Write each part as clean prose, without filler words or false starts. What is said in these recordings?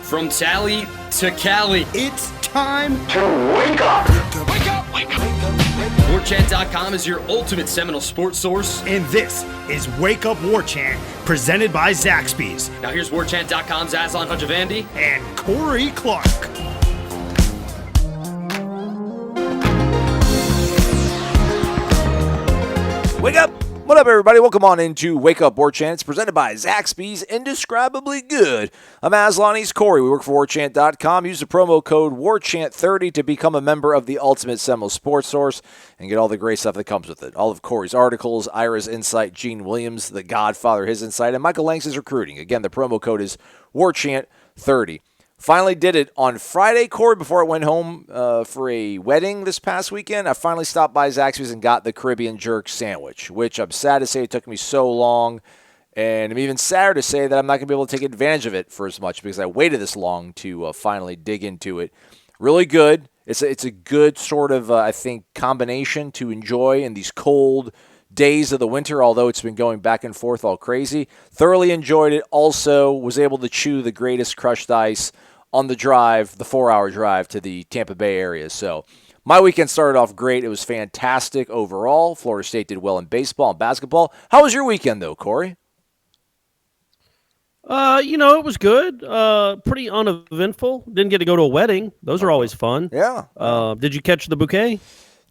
From Tally to Cali, It's time to wake up. Wake up! Wake up! Warchant.com is your ultimate Seminole sports source. And this is Wake Up Warchant, presented by Zaxby's Now here's Warchant.com's Aslan Hajavandi. and Corey Clark. Wake up! What up, everybody? Welcome on into Wake Up Warchant. It's presented by Zaxby's Indescribably Good. I'm Aslan, he's Corey. We work for Warchant.com. Use the promo code WARCHANT30 to become a member of the Ultimate Seminole Sports Source and get all the great stuff that comes with it. All of Corey's articles, Ira's insight, Gene Williams, the Godfather, his insight, and Michael Lanks' recruiting. Again, the promo code is WARCHANT30. Finally did it on Friday, Corey, before I went home for a wedding this past weekend. I finally stopped by Zaxby's and got the Caribbean jerk sandwich, which I'm sad to say it took me so long. And I'm even sadder to say that I'm not going to be able to take advantage of it for as much because I waited this long to finally dig into it. Really good. It's a good sort of, I think, combination to enjoy in these cold days of the winter, although it's been going back and forth all crazy. Thoroughly enjoyed it. Also was able to chew the greatest crushed ice on the drive, the 4-hour drive to the Tampa Bay area. So my weekend started off great. It was fantastic overall. Florida State did well in baseball and basketball. How was your weekend, though, Corey? It was good. Pretty uneventful. Didn't get to go to a wedding. Those are always fun. Yeah. Did you catch the bouquet?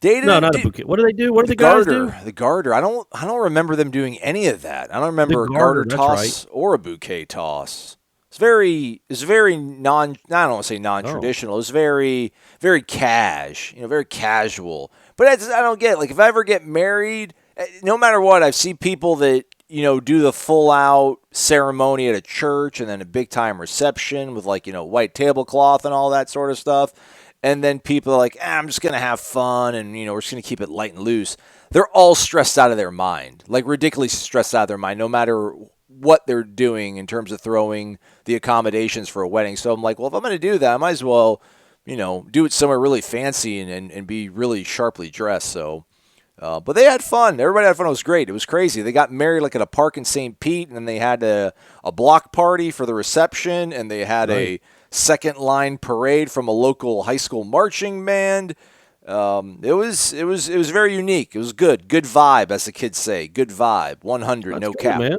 No, not a bouquet. What do they do? What do the guys do? The garter. I don't remember them doing any of that. I don't remember a garter toss or a bouquet toss. It's very I don't want to say non-traditional. It's very, very very casual. But I don't get it. Like, if I ever get married, no matter what, I've seen people that, do the full-out ceremony at a church and then a big-time reception with, white tablecloth and all that sort of stuff. And then people are like, I'm just going to have fun and, we're just going to keep it light and loose. They're all stressed out of their mind, like ridiculously stressed out of their mind, no matter what they're doing in terms of throwing the accommodations for a wedding. So I'm like, well, if I'm going to do that, I might as well, do it somewhere really fancy and be really sharply dressed. So, but they had fun. Everybody had fun. It was great. It was crazy. They got married like at a park in St. Pete, and then they had a block party for the reception, and they had a second line parade from a local high school marching band. It was very unique. It was good vibe, as the kids say. Good vibe. 100, no cap. Man.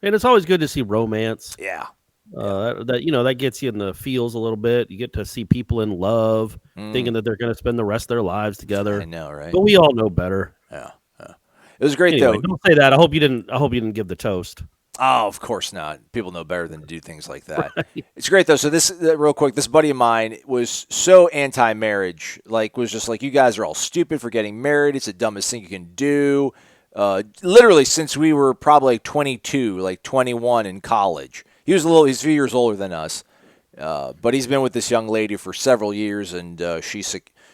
And it's always good to see romance. Yeah. That gets you in the feels a little bit. You get to see people in love, thinking that they're going to spend the rest of their lives together. I know, right? But we all know better. Yeah. It was great, though. Don't say that. I hope you didn't give the toast. Oh, of course not. People know better than to do things like that. Right. It's great, though. So this, real quick, this buddy of mine was so anti-marriage. Was just like, you guys are all stupid for getting married. It's the dumbest thing you can do. Literally since we were probably 22, 21 in college. He's a few years older than us. But he's been with this young lady for several years, and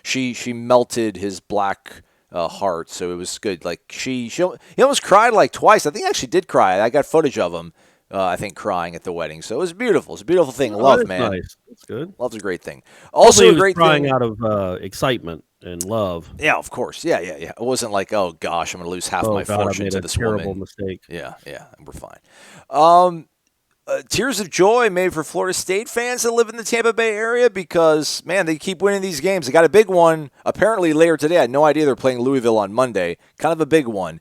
she melted his black heart. So it was good. He almost cried twice. I think he actually did cry. I got footage of him, I think, crying at the wedding. So it was beautiful. It's a beautiful thing. Love, man. Nice. That's good. Love's a great thing. Also, a great crying thing. Out of excitement and love. Yeah, of course. Yeah. It wasn't like, oh gosh, I'm going to lose half my fortune to this woman. Terrible mistake. Yeah, we're fine. Tears of joy made for Florida State fans that live in the Tampa Bay area because, man, they keep winning these games. They got a big one apparently later today. I had no idea they're playing Louisville on Monday. Kind of a big one.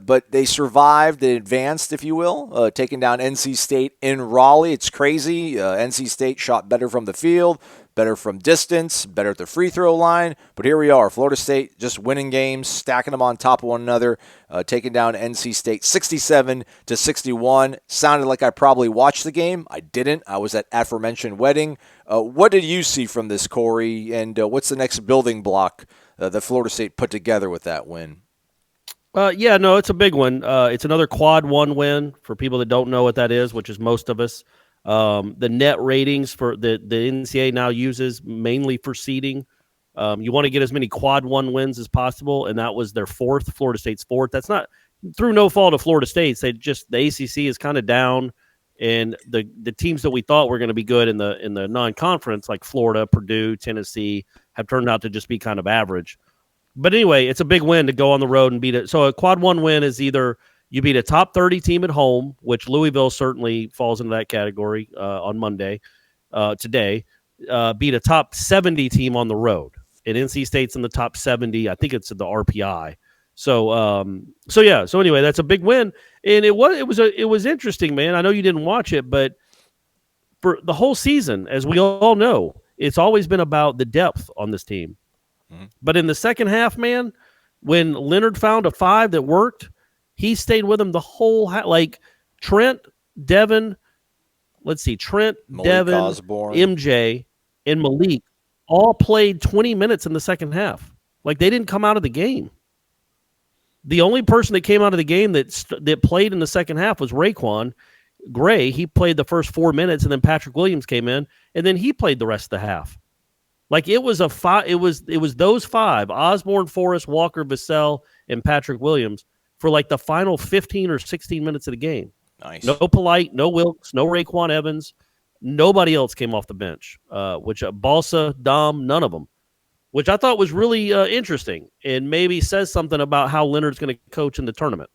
But they survived, they advanced, if you will, taking down NC State in Raleigh. It's crazy. NC State shot better from the field, better from distance, better at the free throw line. But here we are, Florida State just winning games, stacking them on top of one another, taking down NC State 67-61. Sounded like I probably watched the game. I didn't. I was at aforementioned wedding. What did you see from this, Corey? And what's the next building block that Florida State put together with that win? It's a big one. It's another quad one win for people that don't know what that is, which is most of us. The net ratings for the NCAA now uses mainly for seeding. You want to get as many quad one wins as possible, and that was their fourth, Florida State's fourth. That's not through no fault of Florida State. The ACC is kind of down, and the teams that we thought were going to be good in the non-conference, like Florida, Purdue, Tennessee, have turned out to just be kind of average. But anyway, it's a big win to go on the road and beat it. So a quad one win is either you beat a top 30 team at home, which Louisville certainly falls into that category on Monday. today, beat a top 70 team on the road. And NC State's in the top 70. I think it's the RPI. So anyway, that's a big win. And it was interesting, man. I know you didn't watch it, but for the whole season, as we all know, it's always been about the depth on this team. Mm-hmm. But in the second half, man, when Leonard found a 5 that worked, he stayed with him the whole like Trent, Devin, Malik Devin, Osborne, MJ, and Malik all played 20 minutes in the second half. Like, they didn't come out of the game. The only person that came out of the game that played in the second half was Raekwon Gray. He played the first 4 minutes, and then Patrick Williams came in, and then he played the rest of the half. Like, it was it was those 5: Osborne, Forrest, Walker, Vassell, and Patrick Williams for like the final 15 or 16 minutes of the game. Nice. No Polite, no Wilkes, no Raekwon Evans. Nobody else came off the bench, which Balsa, Dom, none of them, which I thought was really interesting and maybe says something about how Leonard's going to coach in the tournament.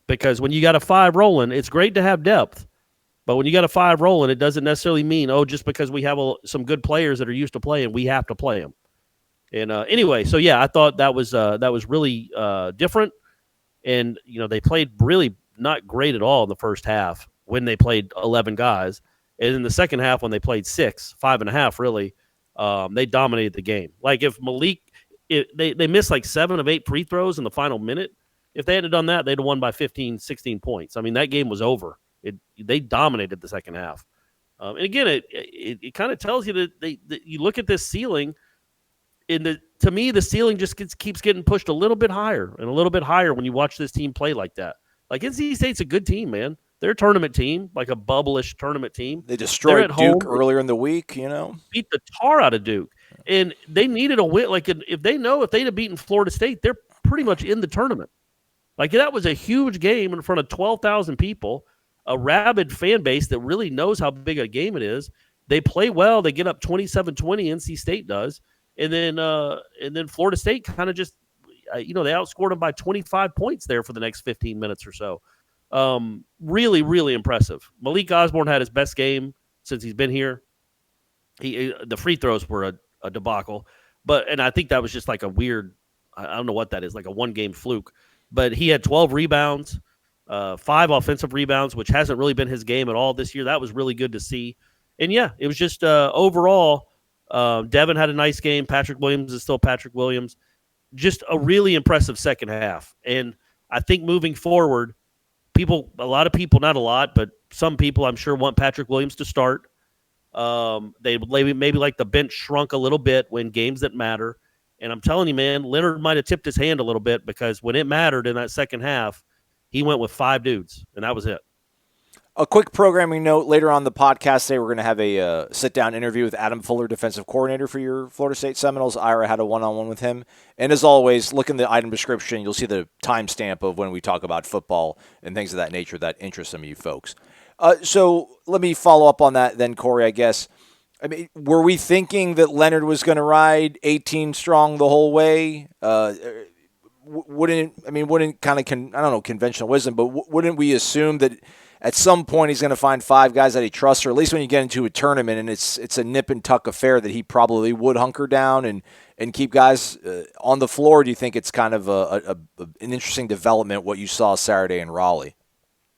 Because when you got a 5 rolling, it's great to have depth, but when you got a 5 rolling, it doesn't necessarily mean, just because we have some good players that are used to playing, we have to play them. And anyway, so yeah, I thought that was really different. And, they played really not great at all in the first half when they played 11 guys. And in the second half, when they played 5.5, really, they dominated the game. Like, if Malik, they missed like 7 of 8 free throws in the final minute. If they had done that, they'd have won by 15, 16 points. I mean, that game was over. They dominated the second half. And again, it kind of tells you that you look at this ceiling, to me, the ceiling just keeps getting pushed a little bit higher and a little bit higher when you watch this team play like that. Like, NC State's a good team, man. They're a tournament team, like a bubblish tournament team. They destroyed Duke earlier in the week, Beat the tar out of Duke. And they needed a win. Like, if they'd have beaten Florida State, they're pretty much in the tournament. Like, that was a huge game in front of 12,000 people, a rabid fan base that really knows how big a game it is. They play well. They get up 27-20, NC State does. And then Florida State kind of just, they outscored them by 25 points there for the next 15 minutes or so. Really, really impressive. Malik Osborne had his best game since he's been here. The free throws were a debacle, and I think that was just like a weird, I don't know what that is, like a one-game fluke. But he had 12 rebounds, 5 offensive rebounds, which hasn't really been his game at all this year. That was really good to see. And yeah, it was just overall, Devin had a nice game. Patrick Williams is still Patrick Williams. Just a really impressive second half. And I think moving forward, a lot of people, not a lot, but some people I'm sure want Patrick Williams to start. They maybe like the bench shrunk a little bit when games that matter. And I'm telling you, man, Leonard might have tipped his hand a little bit because when it mattered in that second half, he went with 5 dudes, and that was it. A quick programming note, later on the podcast today, we're going to have a sit-down interview with Adam Fuller, defensive coordinator for your Florida State Seminoles. Ira had a one-on-one with him. And as always, look in the item description. You'll see the timestamp of when we talk about football and things of that nature that interest some of you folks. So let me follow up on that then, Corey, I guess. I mean, were we thinking that Leonard was going to ride 18 strong the whole way? Wouldn't kind of, I don't know, conventional wisdom, but wouldn't we assume that at some point he's going to find 5 guys that he trusts, or at least when you get into a tournament and it's a nip and tuck affair, that he probably would hunker down and keep guys on the floor? Do you think it's kind of an interesting development what you saw Saturday in Raleigh?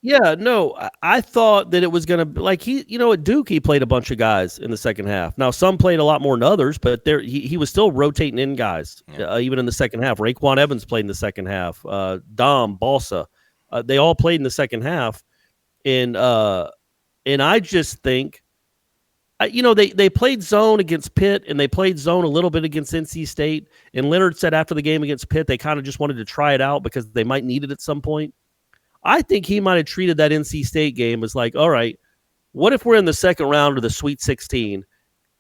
Yeah, no, I thought that it was going to be like at Duke, he played a bunch of guys in the second half. Now, some played a lot more than others, but he was still rotating in guys, even in the second half. Raekwon Evans played in the second half. Dom, Balsa, they all played in the second half. And I just think, they played zone against Pitt, and they played zone a little bit against NC State. And Leonard said after the game against Pitt, they kind of just wanted to try it out because they might need it at some point. I think he might have treated that NC State game as like, all right, what if we're in the second round of the Sweet 16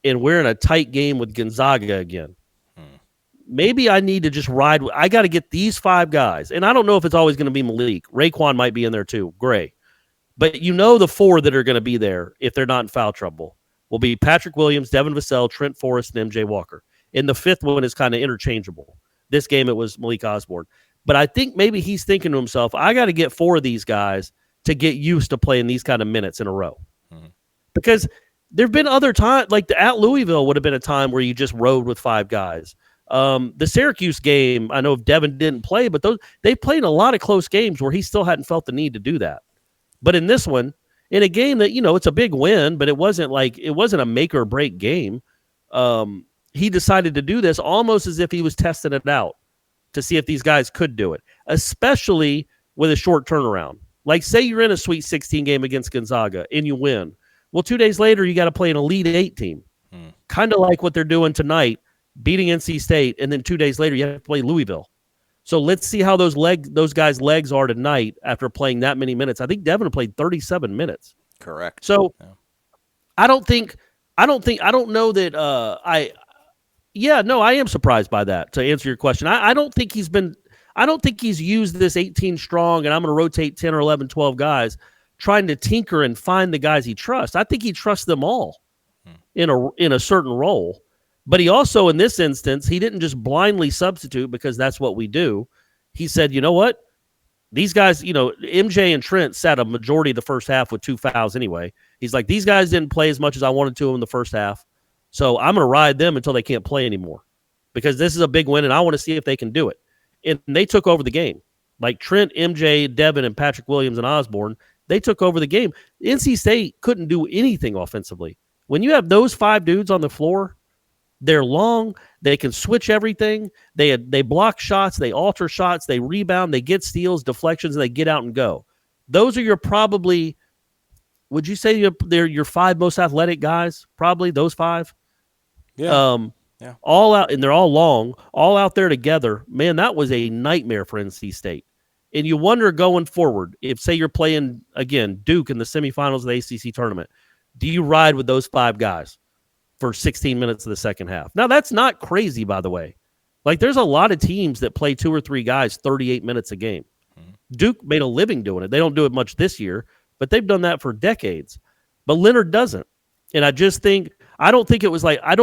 and we're in a tight game with Gonzaga again? Maybe I need to just ride. I got to get these 5 guys. And I don't know if it's always going to be Malik. Raekwon might be in there too. Gray. But the 4 that are going to be there, if they're not in foul trouble, will be Patrick Williams, Devin Vassell, Trent Forrest, and MJ Walker. And the 5th one is kind of interchangeable. This game, it was Malik Osborne. But I think maybe he's thinking to himself, I got to get 4 of these guys to get used to playing these kind of minutes in a row. Mm-hmm. Because There've been other times, like at Louisville would have been a time where you just rode with 5 guys. The Syracuse game, I know if Devin didn't play, but they played a lot of close games where he still hadn't felt the need to do that. But in this one, in a game that, it's a big win, but it wasn't a make or break game. He decided to do this almost as if he was testing it out to see if these guys could do it, especially with a short turnaround. Like, say you're in a Sweet 16 game against Gonzaga and you win. Well, 2 days later, you got to play an Elite 8 team. Kind of like what they're doing tonight, beating NC State, and then 2 days later, you have to play Louisville. So let's see how those guys' legs are tonight after playing that many minutes. I think Devin played 37 minutes. Correct. So I don't know that I am surprised by that, to answer your question. I don't think he's used this 18 strong and I'm going to rotate 10 or 11, 12 guys trying to tinker and find the guys he trusts. I think he trusts them all in a certain role. But he also, in this instance, he didn't just blindly substitute because that's what we do. He said, you know what? These guys, MJ and Trent sat a majority of the first half with 2 fouls anyway. He's like, these guys didn't play as much as I wanted to in the first half. So I'm going to ride them until they can't play anymore because this is a big win and I want to see if they can do it. And they took over the game. Like Trent, MJ, Devin, and Patrick Williams and Osborne, they took over the game. NC State couldn't do anything offensively. When you have those 5 dudes on the floor, they're long. They can switch everything. They block shots. They alter shots. They rebound. They get steals, deflections, and they get out and go. Those are your probably, would you say they're your 5 most athletic guys? Probably those 5. Yeah. All out, and they're all long, all out there together. Man, that was a nightmare for NC State. And you wonder going forward, if, say, you're playing, again, Duke in the semifinals of the ACC tournament, do you ride with those 5 guys for 16 minutes of the second half? Now, that's not crazy, by the way. Like, there's a lot of teams that play 2 or 3 guys 38 minutes a game. Duke made a living doing it. They don't do it much this year, but they've done that for decades. But Leonard doesn't. And I don't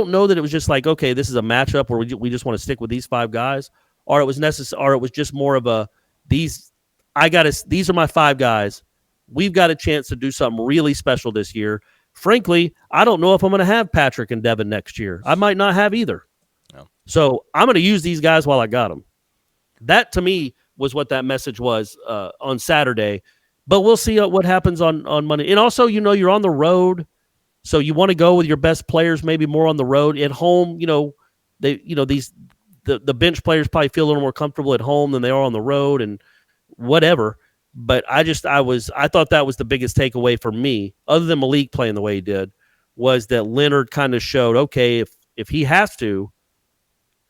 know that it was just like, okay, this is a matchup where we just want to stick with these 5 guys, or it was or it was just more of a, these are my 5 guys. We've got a chance to do something really special this year. Frankly, I don't know if I'm going to have Patrick and Devin next year. I might not have either. No. So I'm going to use these guys while I got them. That, to me, was what that message was on Saturday. But we'll see what happens on Monday. And also, you're on the road, so you want to go with your best players maybe more on the road. At home, the bench players probably feel a little more comfortable at home than they are on the road and whatever. But I thought that was the biggest takeaway for me, other than Malik playing the way he did, was that Leonard kind of showed, okay, if he has to,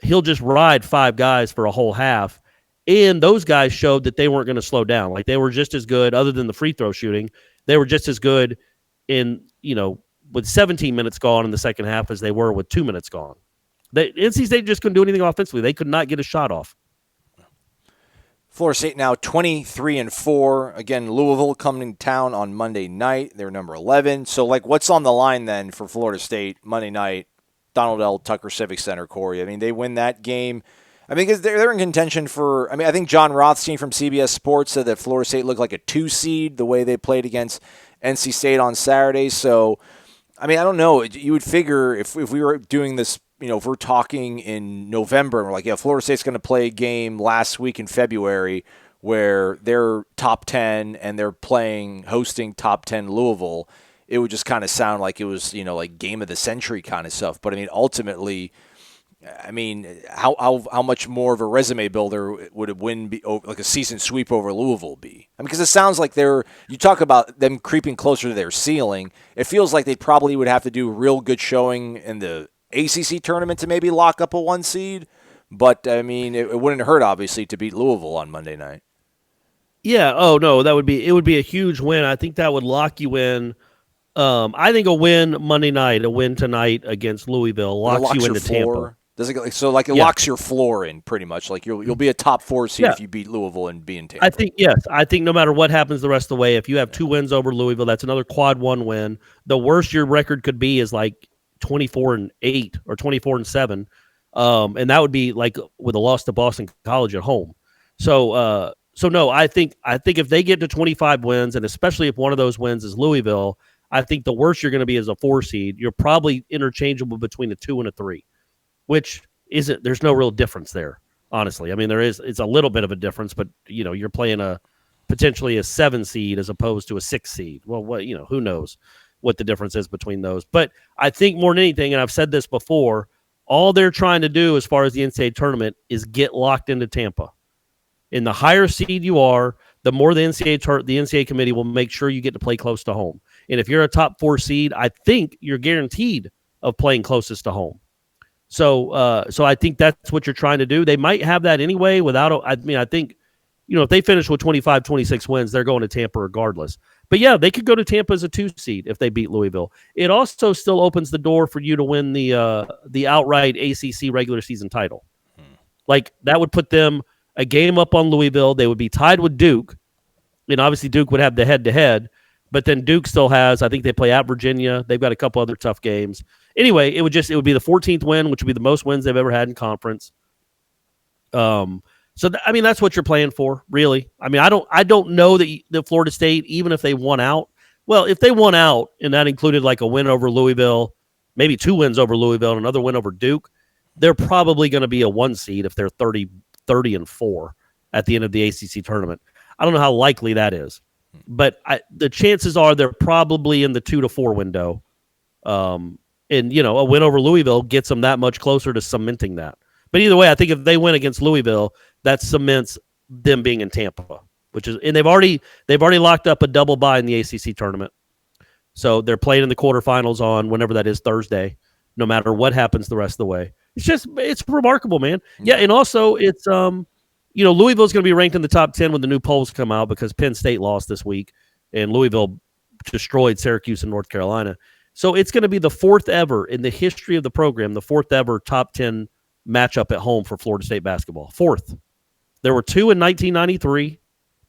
he'll just ride 5 guys for a whole half. And those guys showed that they weren't going to slow down. Like, they were just as good, other than the free throw shooting, they were just as good with 17 minutes gone in the second half as they were with 2 minutes gone. NC State just couldn't do anything offensively. They could not get a shot off. Florida State now 23-4. Again, Louisville coming to town on Monday night. They're number 11. So, what's on the line then for Florida State Monday night? Donald L. Tucker Civic Center, Corey. I mean, they win that game. I mean, because they're in contention for. I mean, I think John Rothstein from CBS Sports said that Florida State looked like a 2 seed the way they played against NC State on Saturday. So, I mean, I don't know. You would figure if we were doing this, if we're talking in November and we're like, yeah, Florida State's going to play a game last week in February where they're top 10 and they're hosting top 10 Louisville, it would just kind of sound like it was, like game of the century kind of stuff. But I mean, ultimately, how much more of a resume builder would a win be, like a season sweep over Louisville be? I mean, because it sounds like you talk about them creeping closer to their ceiling. It feels like they probably would have to do a real good showing in the ACC tournament to maybe lock up a 1 seed. But, I mean, it wouldn't hurt, obviously, to beat Louisville on Monday night. Yeah. Oh, no, it would be a huge win. I think that would lock you in. I think a win Monday night, a win tonight against Louisville locks you into Tampa. Does it locks your floor in pretty much? Like you'll be a top 4 seed if you beat Louisville and be in Tampa. I think no matter what happens the rest of the way, if you have 2 wins over Louisville, that's another quad 1 win. The worst your record could be is like 24-8 or 24-7, and that would be like with a loss to Boston College at home. So no, I think if they get to 25 wins, and especially if one of those wins is Louisville, I think the worst you're going to be is a 4 seed. You're probably interchangeable between a 2 and a 3, which isn't. There's no real difference there, honestly. I mean, it's a little bit of a difference, but you're playing potentially a 7 seed as opposed to a 6 seed. Well, who knows what the difference is between those? But I think more than anything, and I've said this before, all they're trying to do as far as the NCAA tournament is get locked into Tampa. And the higher seed you are, the more the NCAA committee will make sure you get to play close to home. And if you're a top 4 seed, I think you're guaranteed of playing closest to home. So I think that's what you're trying to do. They might have that anyway I think, if they finish with 25, 26 wins, they're going to Tampa regardless. But yeah, they could go to Tampa as a 2 seed if they beat Louisville. It also still opens the door for you to win the outright ACC regular season title. Like, that would put them a game up on Louisville. They would be tied with Duke. And obviously Duke would have the head-to-head. But then Duke still has, I think they play at Virginia. They've got a couple other tough games. Anyway, it would be the 14th win, which would be the most wins they've ever had in conference. That's what you're playing for, really. I mean, I don't know that Florida State, even if they won out, well, if they won out and that included like a win over Louisville, maybe 2 wins over Louisville and another win over Duke, they're probably going to be a 1 seed if they're 30-4 at the end of the ACC tournament. I don't know how likely that is, but the chances are they're probably in the 2 to 4 window. And a win over Louisville gets them that much closer to cementing that. But either way, I think if they win against Louisville, that cements them being in Tampa, and they've already locked up a double bye in the ACC tournament. So they're playing in the quarterfinals on whenever that is, Thursday, no matter what happens the rest of the way. It's remarkable, man. Yeah, and also it's Louisville's going to be ranked in the top 10 when the new polls come out because Penn State lost this week and Louisville destroyed Syracuse and North Carolina. So it's going to be the 4th ever in the history of the program, the 4th ever top 10 matchup at home for Florida State basketball. 4th. There were 2 in 1993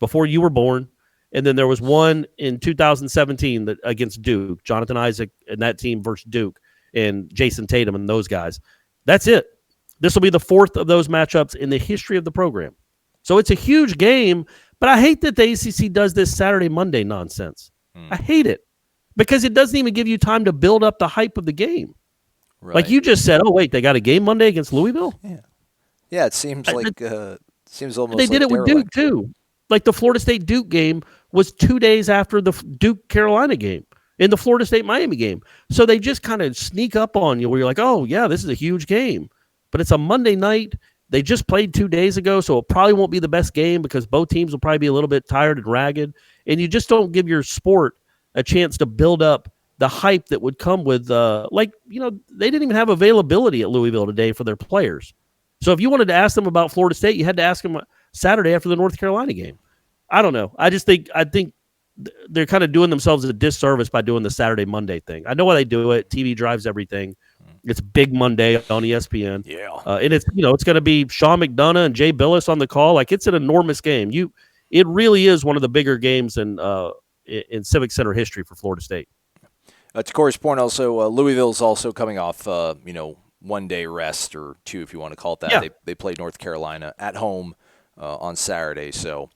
before you were born, and then there was one in 2017 against Duke, Jonathan Isaac and that team versus Duke and Jason Tatum and those guys. That's it. This will be the 4th of those matchups in the history of the program. So it's a huge game, but I hate that the ACC does this Saturday, Monday nonsense. I hate it because it doesn't even give you time to build up the hype of the game. Right. Like you just said, oh, wait, they got a game Monday against Louisville? Yeah, it seems like seems almost they did it with Duke, too. Like the Florida State-Duke game was 2 days after the Duke-Carolina game and the Florida State-Miami game. So they just kind of sneak up on you where you're like, oh, yeah, this is a huge game. But it's a Monday night. They just played 2 days ago, so it probably won't be the best game because both teams will probably be a little bit tired and ragged. And you just don't give your sport a chance to build up the hype that would come with, they didn't even have availability at Louisville today for their players. So if you wanted to ask them about Florida State, you had to ask them Saturday after the North Carolina game. I don't know. I think they're kind of doing themselves a disservice by doing the Saturday, Monday thing. I know why they do it. TV drives everything. It's Big Monday on ESPN. Yeah. And it's going to be Sean McDonough and Jay Billis on the call. Like, it's an enormous game. It really is one of the bigger games in Civic Center history for Florida State. To Corey's point, also, Louisville's also coming off, 1 day rest or 2, if you want to call it that. Yeah. They played North Carolina at home on Saturday. So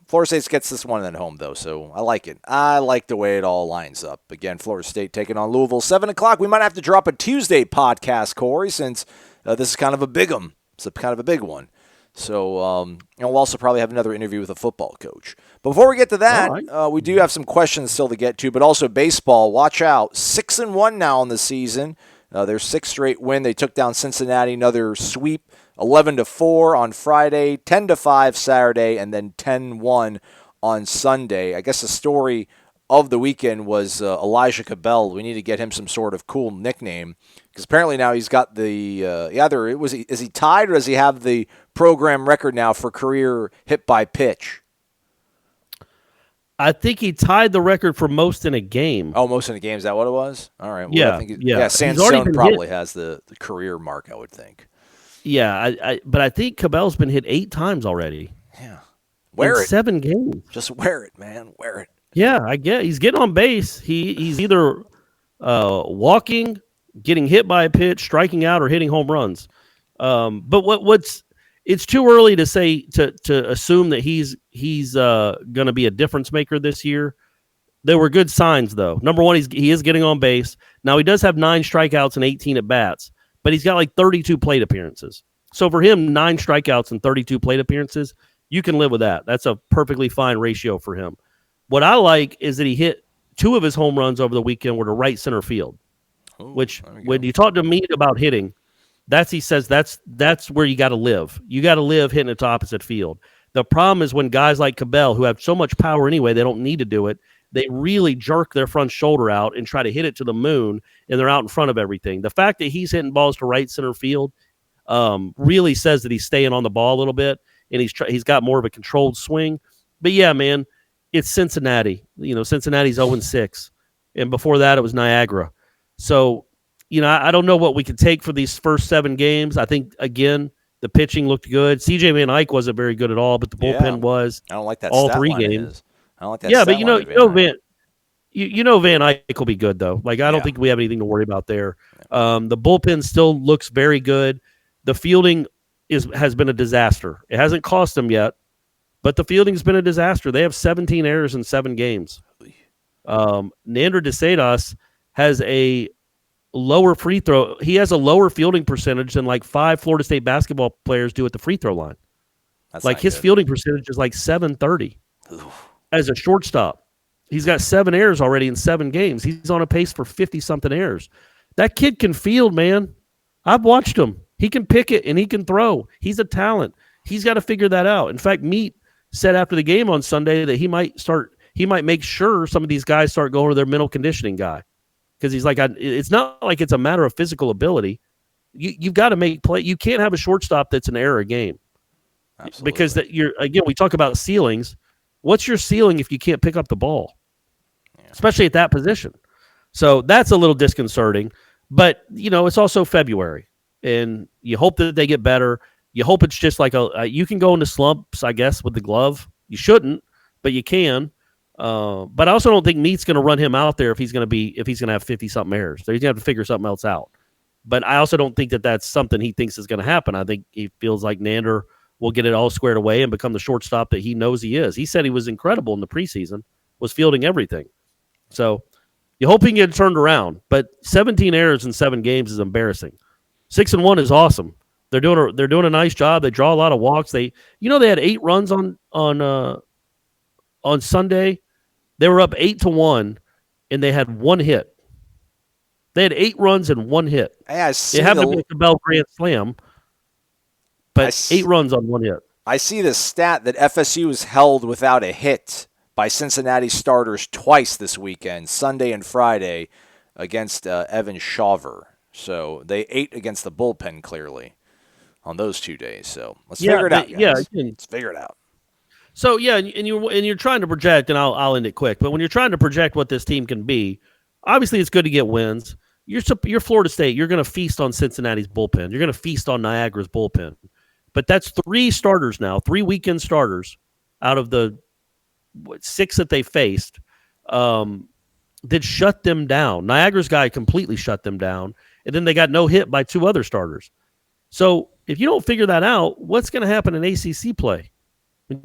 Florida State gets this one at home, though, so I like it. I like the way it all lines up. Again, Florida State taking on Louisville, 7 o'clock. We might have to drop a Tuesday podcast, Corey, since this is kind of a big one. It's kind of a big one. So we'll also probably have another interview with a football coach. Before we get to that, we do have some questions still to get to, but also baseball. Watch out. 6-1 now in the season. Their 6th straight win. They took down Cincinnati, another sweep, 11-4 on Friday, 10-5 Saturday, and then 10-1 on Sunday. I guess the story of the weekend was Elijah Cobell. We need to get him some sort of cool nickname because apparently now he's got the is he tied or does he have the program record now for career hit by pitch? I think he tied the record for most in a game. Oh, most in a game. Is that what it was? All right. Well, yeah. I think Sansone probably has the career mark, I would think. Yeah, but I think Cobell's been hit 8 times already. Yeah. Wear it. 7 games. Just wear it, man. Wear it. Yeah, I get he's getting on base. He's either walking, getting hit by a pitch, striking out, or hitting home runs. But it's too early to say to assume that he's going to be a difference maker this year. There were good signs, though. Number one, he is getting on base. Now, he does have 9 strikeouts and 18 at-bats, but he's got like 32 plate appearances. So for him, 9 strikeouts and 32 plate appearances, you can live with that. That's a perfectly fine ratio for him. What I like is that he hit 2 of his home runs over the weekend were to right center field, which when you talk to me about hitting, he says that's where you got to live. You got to live hitting it to opposite field. The problem is when guys like Cobell, who have so much power anyway, they don't need to do it. They really jerk their front shoulder out and try to hit it to the moon, and they're out in front of everything. The fact that he's hitting balls to right center field really says that he's staying on the ball a little bit, and he's got more of a controlled swing. But yeah, man, it's Cincinnati. Cincinnati's 0-6, and before that it was Niagara. So, I don't know what we could take for these first 7 games. I think again the pitching looked good. CJ Van Eyck wasn't very good at all, but the bullpen was. I don't like that. All stat 3 line games. I don't like that. Yeah, but Van Eyck will be good though. Like I don't think we have anything to worry about there. The bullpen still looks very good. The fielding has been a disaster. It hasn't cost them yet, but the fielding's been a disaster. They have 17 errors in 7 games. Nander DeSadas has a lower free throw. He has a lower fielding percentage than like 5 Florida State basketball players do at the free throw line. That's like his fielding percentage is like 730 as a shortstop. He's got 7 errors already in 7 games. He's on a pace for 50-something errors. That kid can field, man. I've watched him. He can pick it and he can throw. He's a talent. He's got to figure that out. In fact, Meat said after the game on Sunday that he might make sure some of these guys start going to their mental conditioning guy. Because he's like, it's not like it's a matter of physical ability. You've got to make play. You can't have a shortstop that's an error game. Absolutely. Because we talk about ceilings. What's your ceiling if you can't pick up the ball? Especially at that position. So that's a little disconcerting. But, it's also February. And you hope that they get better. You hope it's just like you can go into slumps, I guess, with the glove. You shouldn't, but you can. But I also don't think Meat's going to run him out there if he's going to have 50-something errors. So he's going to have to figure something else out. But I also don't think that that's something he thinks is going to happen. I think he feels like Nander will get it all squared away and become the shortstop that he knows he is. He said he was incredible in the preseason, was fielding everything. So you hope he can get turned around. But 17 errors in 7 games is embarrassing. 6-1 is awesome. They're doing a nice job. They draw a lot of walks. They had 8 runs on Sunday. They were up 8-1, and they had 1 hit. They had 8 runs and 1 hit. It happened to be a Cobell grand slam, but 8 runs on 1 hit. I see the stat that FSU was held without a hit by Cincinnati starters twice this weekend, Sunday and Friday, against Evan Shawver. So they ate against the bullpen clearly on those 2 days. So let's figure it out, guys. Yeah, let's figure it out. So yeah, and you're trying to project, and I'll end it quick. But when you're trying to project what this team can be, obviously it's good to get wins. You're Florida State. You're going to feast on Cincinnati's bullpen. You're going to feast on Niagara's bullpen. But that's 3 starters now, 3 weekend starters out of the 6 that they faced that shut them down. Niagara's guy completely shut them down, and then they got no hit by 2 other starters. So if you don't figure that out, what's going to happen in ACC play?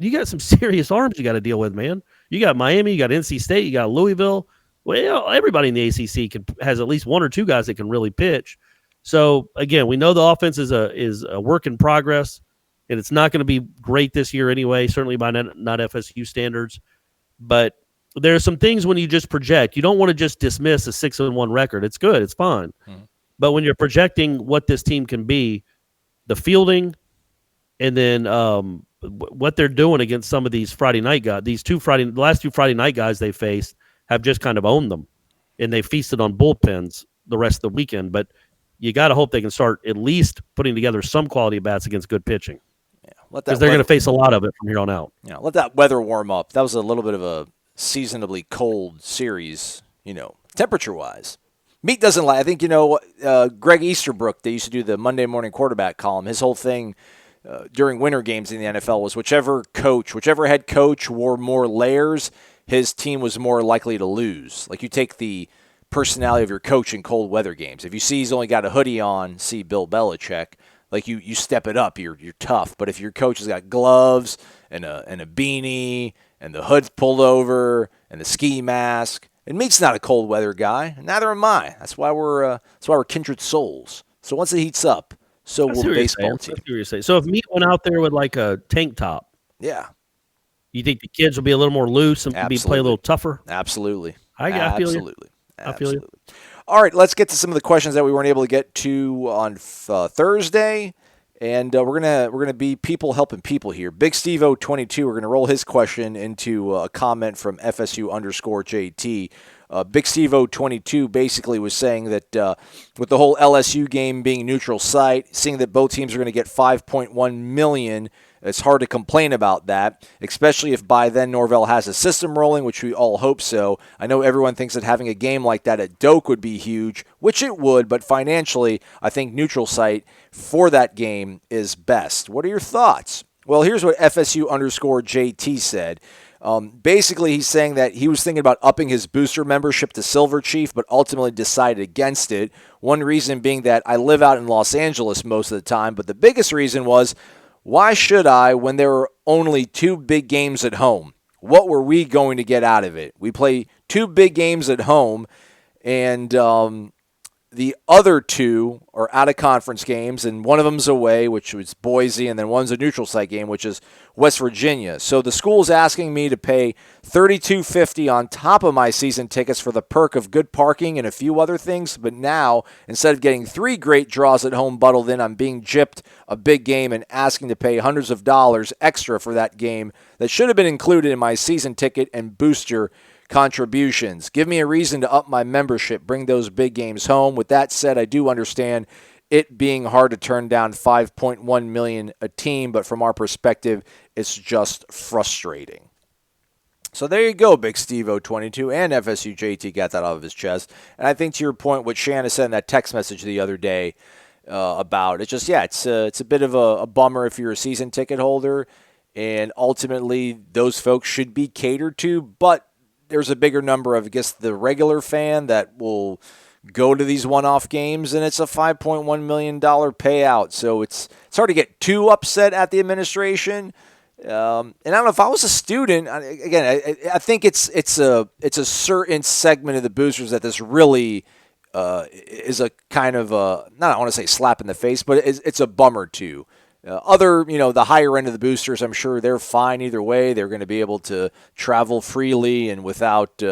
You got some serious arms you got to deal with, man. You got Miami, you got NC State, you got Louisville. Well, everybody in the ACC has at least 1 or 2 guys that can really pitch. So again, we know the offense is a work in progress, and it's not going to be great this year anyway. Certainly by not FSU standards, but there are some things when you just project. You don't want to just dismiss a 6-1 record. It's good, it's fine, but when you're projecting what this team can be, the fielding, and then what they're doing against some of these Friday night guys, the last 2 Friday night guys they faced have just kind of owned them, and they feasted on bullpens the rest of the weekend. But you got to hope they can start at least putting together some quality bats against good pitching. Yeah, because they're going to face a lot of it from here on out. Yeah, let that weather warm up. That was a little bit of a seasonably cold series, temperature-wise. Meat doesn't lie. I think, Greg Easterbrook, they used to do the Monday morning quarterback column. His whole thing during winter games in the NFL was whichever head coach wore more layers, his team was more likely to lose. Like you take the personality of your coach in cold weather games. If you see he's only got a hoodie on, see Bill Belichick. like you step it up. You're tough. But if your coach has got gloves and a beanie and the hood pulled over and the ski mask, and Meat's not a cold weather guy, and neither am I. That's why we're kindred souls. So once it heats up, so will the baseball team. I see what you're saying. So if Meat went out there with like a tank top, yeah, you think the kids will be a little more loose and play a little tougher? Absolutely. I feel you. I feel you. All right, let's get to some of the questions that we weren't able to get to on Thursday, and we're gonna be people helping people here. Big Steve 022, we're gonna roll his question into a comment from FSU_JT. Big Steve 022 basically was saying that with the whole LSU game being neutral site, seeing that both teams are going to get $5.1 million, it's hard to complain about that, especially if by then Norvell has a system rolling, which we all hope so. I know everyone thinks that having a game like that at Doak would be huge, which it would, but financially, I think neutral site for that game is best. What are your thoughts? Well, here's what FSU_JT said. Basically, he's saying that he was thinking about upping his booster membership to Silver Chief, but ultimately decided against it. One reason being that I live out in Los Angeles most of the time, but the biggest reason was, why should I when there were only 2 big games at home? What were we going to get out of it? We play 2 big games at home, and the other 2 are out-of-conference games, and one of them's away, which was Boise, and then one's a neutral site game, which is West Virginia. So the school's asking me to pay $32.50 on top of my season tickets for the perk of good parking and a few other things, but now, instead of getting 3 great draws at home bundled in, I'm being gypped a big game and asking to pay hundreds of dollars extra for that game that should have been included in my season ticket and booster contributions. Give me a reason to up my membership, bring those big games home. With that said, I do understand it being hard to turn down $5.1 million a team, but from our perspective, it's just frustrating. So there you go, Big Steve 022 and FSU JT got that off of his chest. And I think to your point, what Shanna said in that text message the other day about it, just, it's a bit of a bummer if you're a season ticket holder, and ultimately those folks should be catered to, but there's a bigger number of, I guess, the regular fan that will go to these one-off games, and it's a $5.1 million payout. So it's hard to get too upset at the administration. And I don't know, if I was a student, again, I think it's a certain segment of the boosters that this really is a kind of not I want to say slap in the face, but it's a bummer too. The higher end of the boosters, I'm sure they're fine either way. They're going to be able to travel freely and without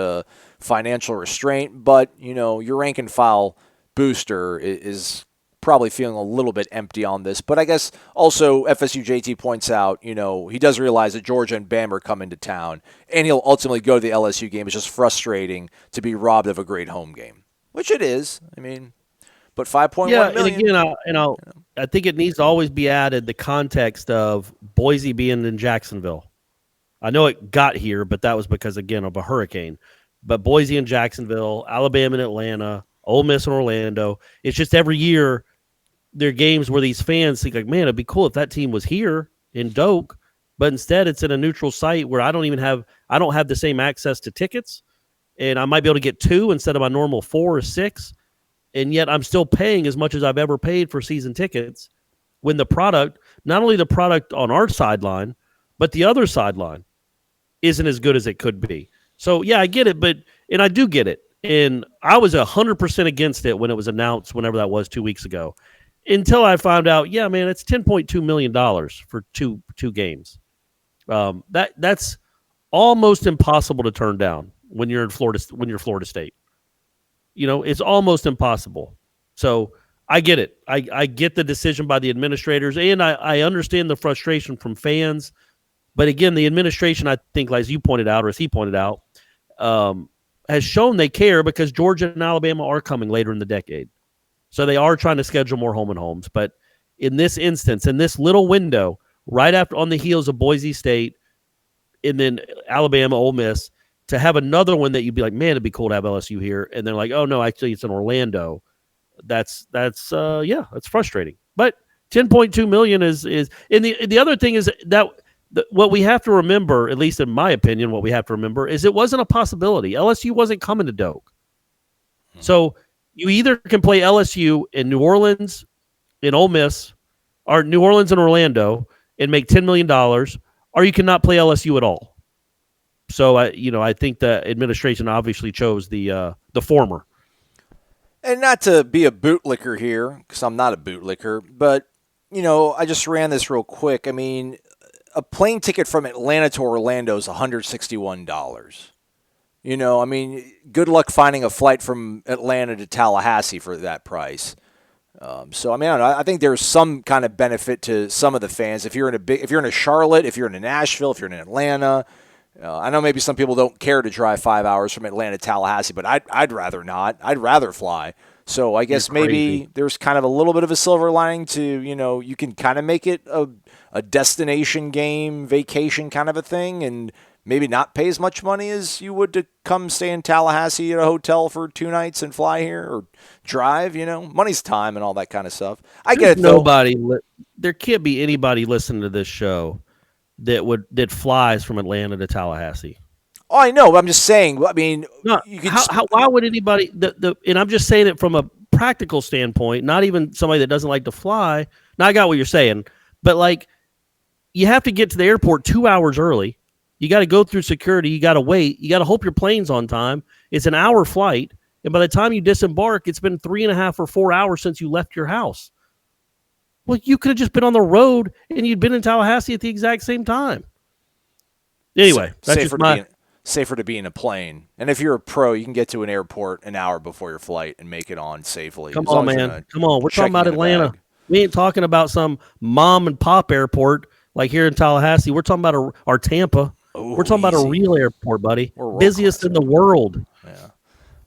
financial restraint. But, your rank and file booster is probably feeling a little bit empty on this. But I guess also FSU JT points out, he does realize that Georgia and Bam are coming to town, and he'll ultimately go to the LSU game. It's just frustrating to be robbed of a great home game, which it is. I mean, but $5.1 million. And again, I think it needs to always be added the context of Boise being in Jacksonville. I know it got here, but that was because, again, of a hurricane. But Boise and Jacksonville, Alabama and Atlanta, Ole Miss and Orlando. It's just every year there are games where these fans think, like, man, it'd be cool if that team was here in Doak. But instead it's in a neutral site where I don't have the same access to tickets. And I might be able to get 2 instead of my normal 4 or 6. And yet I'm still paying as much as I've ever paid for season tickets when the product, not only the product on our sideline, but the other sideline isn't as good as it could be. So, yeah, I get it, and I do get it. And I was 100% against it when it was announced, whenever that was 2 weeks ago, until I found out, yeah, man, it's $10.2 million for two games. That's almost impossible to turn down when you're Florida State. It's almost impossible. So I get it. I get the decision by the administrators, and I understand the frustration from fans. But again, the administration, I think, as you pointed out, or as he pointed out, has shown they care, because Georgia and Alabama are coming later in the decade. So they are trying to schedule more home and homes. But in this instance, in this little window, right after on the heels of Boise State, and then Alabama, Ole Miss, to have another one that you'd be like, man, it'd be cool to have LSU here. And they're like, oh, no, actually it's in Orlando. That's frustrating. But $10.2 million is and the other thing is that what we have to remember, at least in my opinion, what we have to remember is it wasn't a possibility. LSU wasn't coming to Doak. So you either can play LSU in New Orleans, in Ole Miss, are New Orleans and Orlando and make $10 million, or you cannot play LSU at all. So, I think the administration obviously chose the former. And not to be a bootlicker here, because I'm not a bootlicker, but, I just ran this real quick. I mean, a plane ticket from Atlanta to Orlando is $161. Good luck finding a flight from Atlanta to Tallahassee for that price. I don't know. I think there's some kind of benefit to some of the fans. If you're in a Charlotte, if you're in a Nashville, if you're in Atlanta, I know maybe some people don't care to drive 5 hours from Atlanta to Tallahassee, but I'd rather not. I'd rather fly. So I guess maybe there's kind of a little bit of a silver lining to, you can kind of make it a destination game, vacation kind of a thing, and maybe not pay as much money as you would to come stay in Tallahassee at a hotel for 2 nights and fly here or drive, money's time and all that kind of stuff. I get it, though. There can't be anybody listening to this show that flies from Atlanta to Tallahassee. Oh, I know. But I'm just saying. I mean, no, why would anybody? And I'm just saying it from a practical standpoint. Not even somebody that doesn't like to fly. Now I got what you're saying, but you have to get to the airport 2 hours early. You got to go through security. You got to wait. You got to hope your plane's on time. It's an hour flight, and by the time you disembark, it's been 3.5 or 4 hours since you left your house. Well, you could have just been on the road, and you'd been in Tallahassee at the exact same time. Anyway, that's safer to be in a plane. And if you're a pro, you can get to an airport an hour before your flight and make it on safely. Come on, man. Come on. We're talking about Atlanta. We ain't talking about some mom and pop airport like here in Tallahassee. We're talking about our Tampa. We're talking about a real airport, buddy. Busiest in the world. Yeah.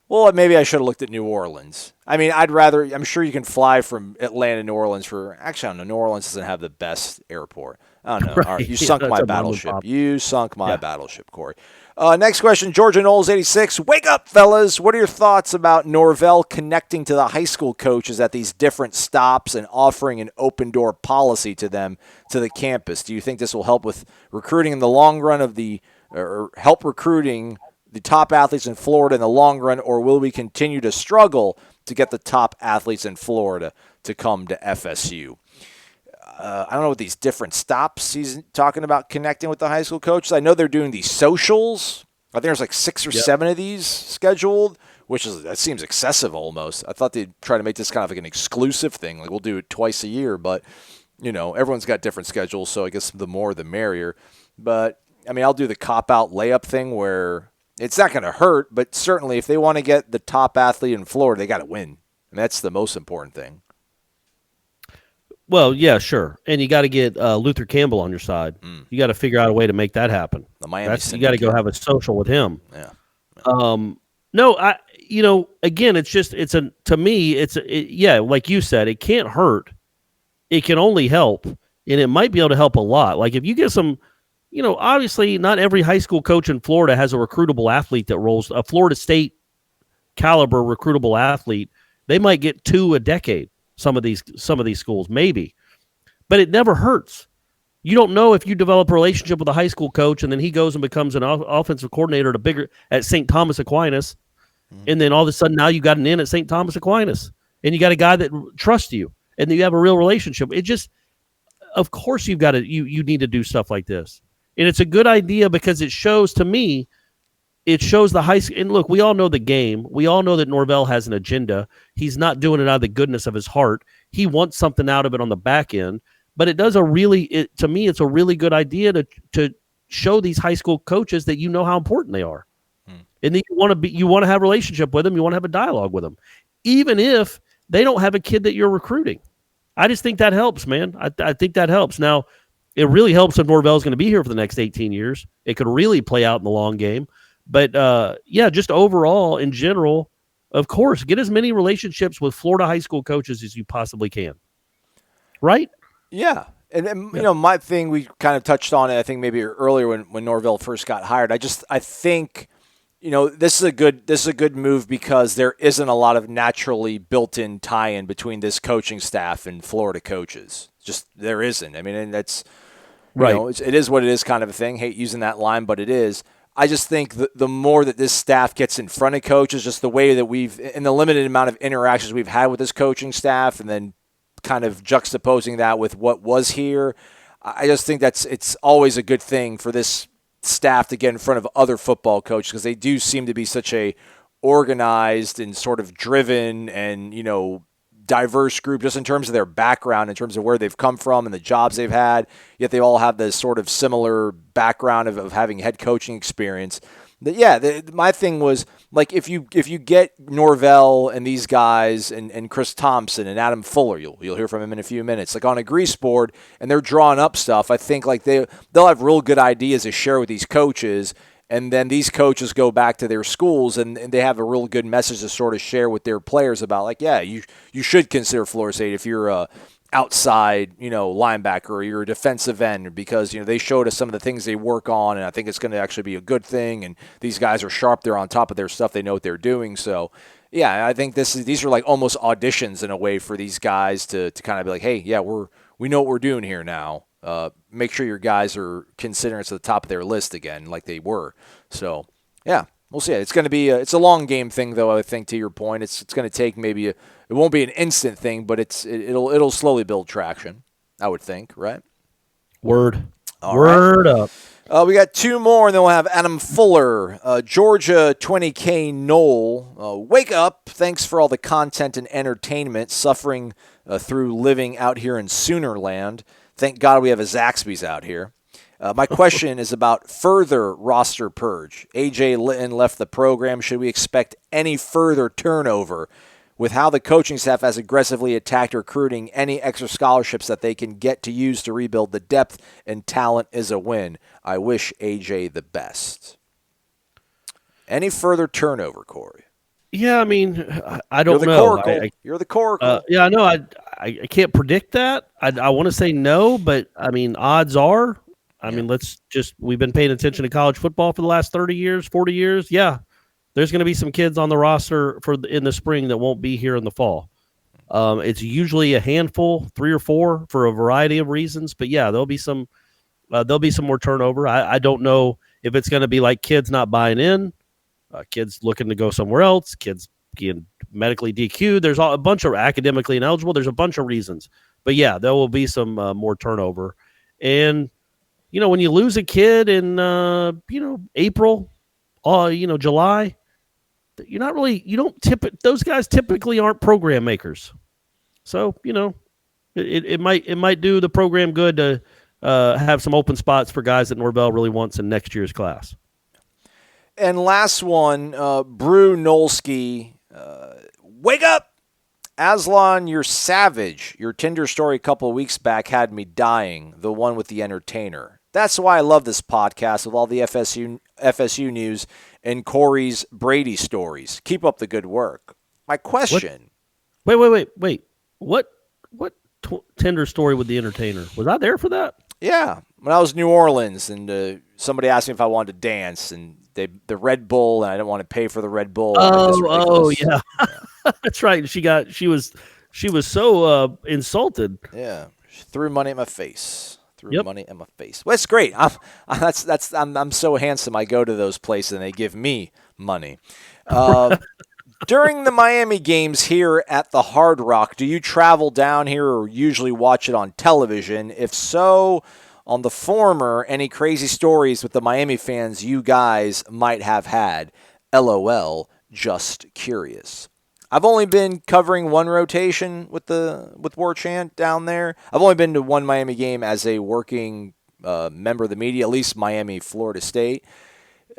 Well, maybe I should have looked at New Orleans. I mean, I'm sure you can fly from Atlanta to New Orleans actually, I don't know. New Orleans doesn't have the best airport. I don't know. Right. All right, you sunk my battleship. You sunk my battleship, Corey. Next question, Georgia Noles 86. Wake up, fellas. What are your thoughts about Norvell connecting to the high school coaches at these different stops and offering an open door policy to them to the campus? Do you think this will help with recruiting in the long run or help recruiting the top athletes in Florida in the long run, or will we continue to struggle to get the top athletes in Florida to come to FSU? I don't know what these different stops he's talking about connecting with the high school coaches. I know they're doing these socials. I think there's 6 or 7 of these scheduled, that seems excessive almost. I thought they'd try to make this kind of like an exclusive thing. Like we'll do it twice a year, but everyone's got different schedules, so I guess the more the merrier. But I mean, I'll do the cop-out layup thing where it's not going to hurt, but certainly if they want to get the top athlete in Florida, they got to win. And that's the most important thing. Well, yeah, sure. And you got to get Luther Campbell on your side. You got to figure out a way to make that happen. The Miami you got to go have a social with him. Yeah. No, again, to me, like you said, it can't hurt. It can only help, and it might be able to help a lot. Like if you get some, obviously not every high school coach in Florida has a recruitable athlete that rolls a Florida State caliber recruitable athlete. They might get 2 a decade. Some of these schools, maybe. But it never hurts. You don't know if you develop a relationship with a high school coach and then he goes and becomes an offensive coordinator at St. Thomas Aquinas, and then all of a sudden now you got an in at St. Thomas Aquinas, and you got a guy that trusts you, and then you have a real relationship. It just, of course, you need to do stuff like this. And it's a good idea because it shows to me, it shows the high school. And look, we all know the game. We all know that Norvell has an agenda. He's not doing it out of the goodness of his heart. He wants something out of it on the back end. But to me, it's a really good idea to show these high school coaches that you know how important they are. And then you want to have a relationship with them. You want to have a dialogue with them, even if they don't have a kid that you're recruiting. I just think that helps, man. I think that helps. Now, it really helps if Norvell's going to be here for the next 18 years. It could really play out in the long game. But, just overall, in general, of course, get as many relationships with Florida high school coaches as you possibly can. Right? Yeah. And my thing, we kind of touched on it, I think maybe earlier when Norvell first got hired. I think, this is a good move because there isn't a lot of naturally built-in tie-in between this coaching staff and Florida coaches. Just there isn't. I mean, and that's right. It is what it is kind of a thing. Hate using that line, but it is. I just think the more that this staff gets in front of coaches, just the way that in the limited amount of interactions we've had with this coaching staff and then kind of juxtaposing that with what was here. I just think it's always a good thing for this staff to get in front of other football coaches because they do seem to be such a organized and sort of driven and, diverse group just in terms of their background, in terms of where they've come from and the jobs they've had, yet they all have this sort of similar background of having head coaching experience. My thing was, like, if you get Norvell and these guys and Chris Thompson and Adam Fuller, you'll hear from him in a few minutes, like on a grease board, and they're drawing up stuff, I think like they'll have real good ideas to share with these coaches. And then these coaches go back to their schools and they have a real good message to sort of share with their players about, like, yeah, you should consider Florida State if you're a outside, linebacker or you're a defensive end because, they showed us some of the things they work on, and I think it's going to actually be a good thing. And these guys are sharp. They're on top of their stuff. They know what they're doing. So, yeah, I think these are like almost auditions in a way for these guys to kind of be like, hey, yeah, we know what we're doing here now. Make sure your guys are considering us at the top of their list again, like they were. So, yeah, we'll see. It's going to be it's a long game thing, though. I think to your point, it's going to take maybe it won't be an instant thing, but it'll slowly build traction. I would think, right? Word Right. up. We got two more, and then we'll have Adam Fuller, Georgia 20K Nole. Wake up! Thanks for all the content and entertainment. Suffering through living out here in Soonerland. Thank God we have a Zaxby's out here. My question is about further roster purge. A.J. Litton left the program. Should we expect any further turnover? With how the coaching staff has aggressively attacked recruiting, any extra scholarships that they can get to use to rebuild the depth and talent is a win. I wish A.J. the best. Any further turnover, Corey? Yeah, I mean, I don't know. You're the coracle. Yeah, I know. I can't predict that. I want to say no, but I mean, odds are. I mean, we've been paying attention to college football for the last 30 years, 40 years. Yeah, there's going to be some kids on the roster in the spring that won't be here in the fall. It's usually a handful, 3 or 4 for a variety of reasons. But yeah, there'll be some more turnover. I don't know if it's going to be like kids not buying in. Kids looking to go somewhere else, kids getting medically DQ'd. There's a bunch of academically ineligible. There's a bunch of reasons. But, yeah, there will be some more turnover. And, when you lose a kid in, April, July, those guys typically aren't program makers. So, it might do the program good to have some open spots for guys that Norvell really wants in next year's class. And last one, Brew Nolski. Wake up! Aslan, you're savage. Your Tinder story a couple of weeks back had me dying, the one with the entertainer. That's why I love this podcast with all the FSU news and Corey's Brady stories. Keep up the good work. My question. Wait. What Tinder story with the entertainer? Was I there for that? Yeah. When I was in New Orleans and somebody asked me if I wanted to dance and the Red Bull, and I didn't want to pay for the Red Bull. Oh, yeah. That's right. She was so insulted. Yeah, she threw money at my face. Money at my face. Well, that's great. I'm so handsome. I go to those places and they give me money. During the Miami games here at the Hard Rock, do you travel down here or usually watch it on television? If so, on the former, any crazy stories with the Miami fans you guys might have had? LOL, just curious. I've only been covering one rotation with Warchant down there. I've only been to one Miami game as a working member of the media, at least Miami, Florida State.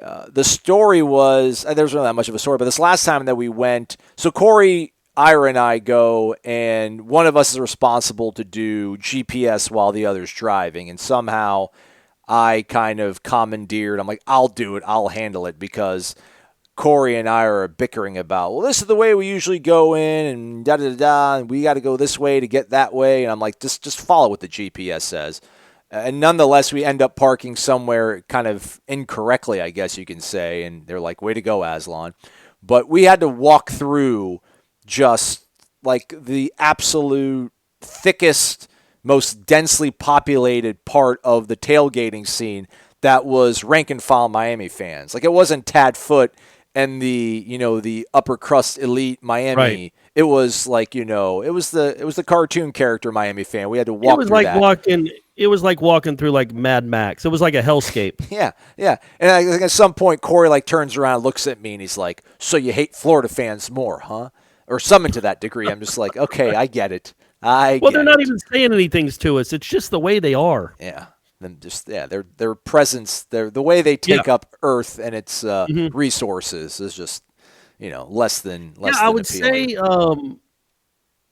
The story was, there's not that much of a story, but this last time that we went, so Corey, Ira, and I go, and one of us is responsible to do GPS while the other's driving, and somehow I kind of commandeered, I'm like, I'll do it, I'll handle it, because Corey and I are bickering about, well, this is the way we usually go in, and da-da-da-da, and we got to go this way to get that way, and I'm like, just follow what the GPS says. And nonetheless, we end up parking somewhere kind of incorrectly, I guess you can say, and they're like, way to go, Aslan. But we had to walk through just like the absolute thickest, most densely populated part of the tailgating scene that was rank and file Miami fans. Like, it wasn't Tad Foote and the upper crust elite Miami. Right. it was like, it was the cartoon character Miami fan. We had to walk through that. It was like walking through like Mad Max. It was like a hellscape. Yeah. And I think at some point Corey like turns around, looks at me, and he's like, "So you hate Florida fans more, huh?" Or something to that degree. I'm just like, okay, I get it. They're not even saying anything to us. It's just the way they are. Yeah. Their presence, the way they take up Earth and its resources is just, less than I would appealing. say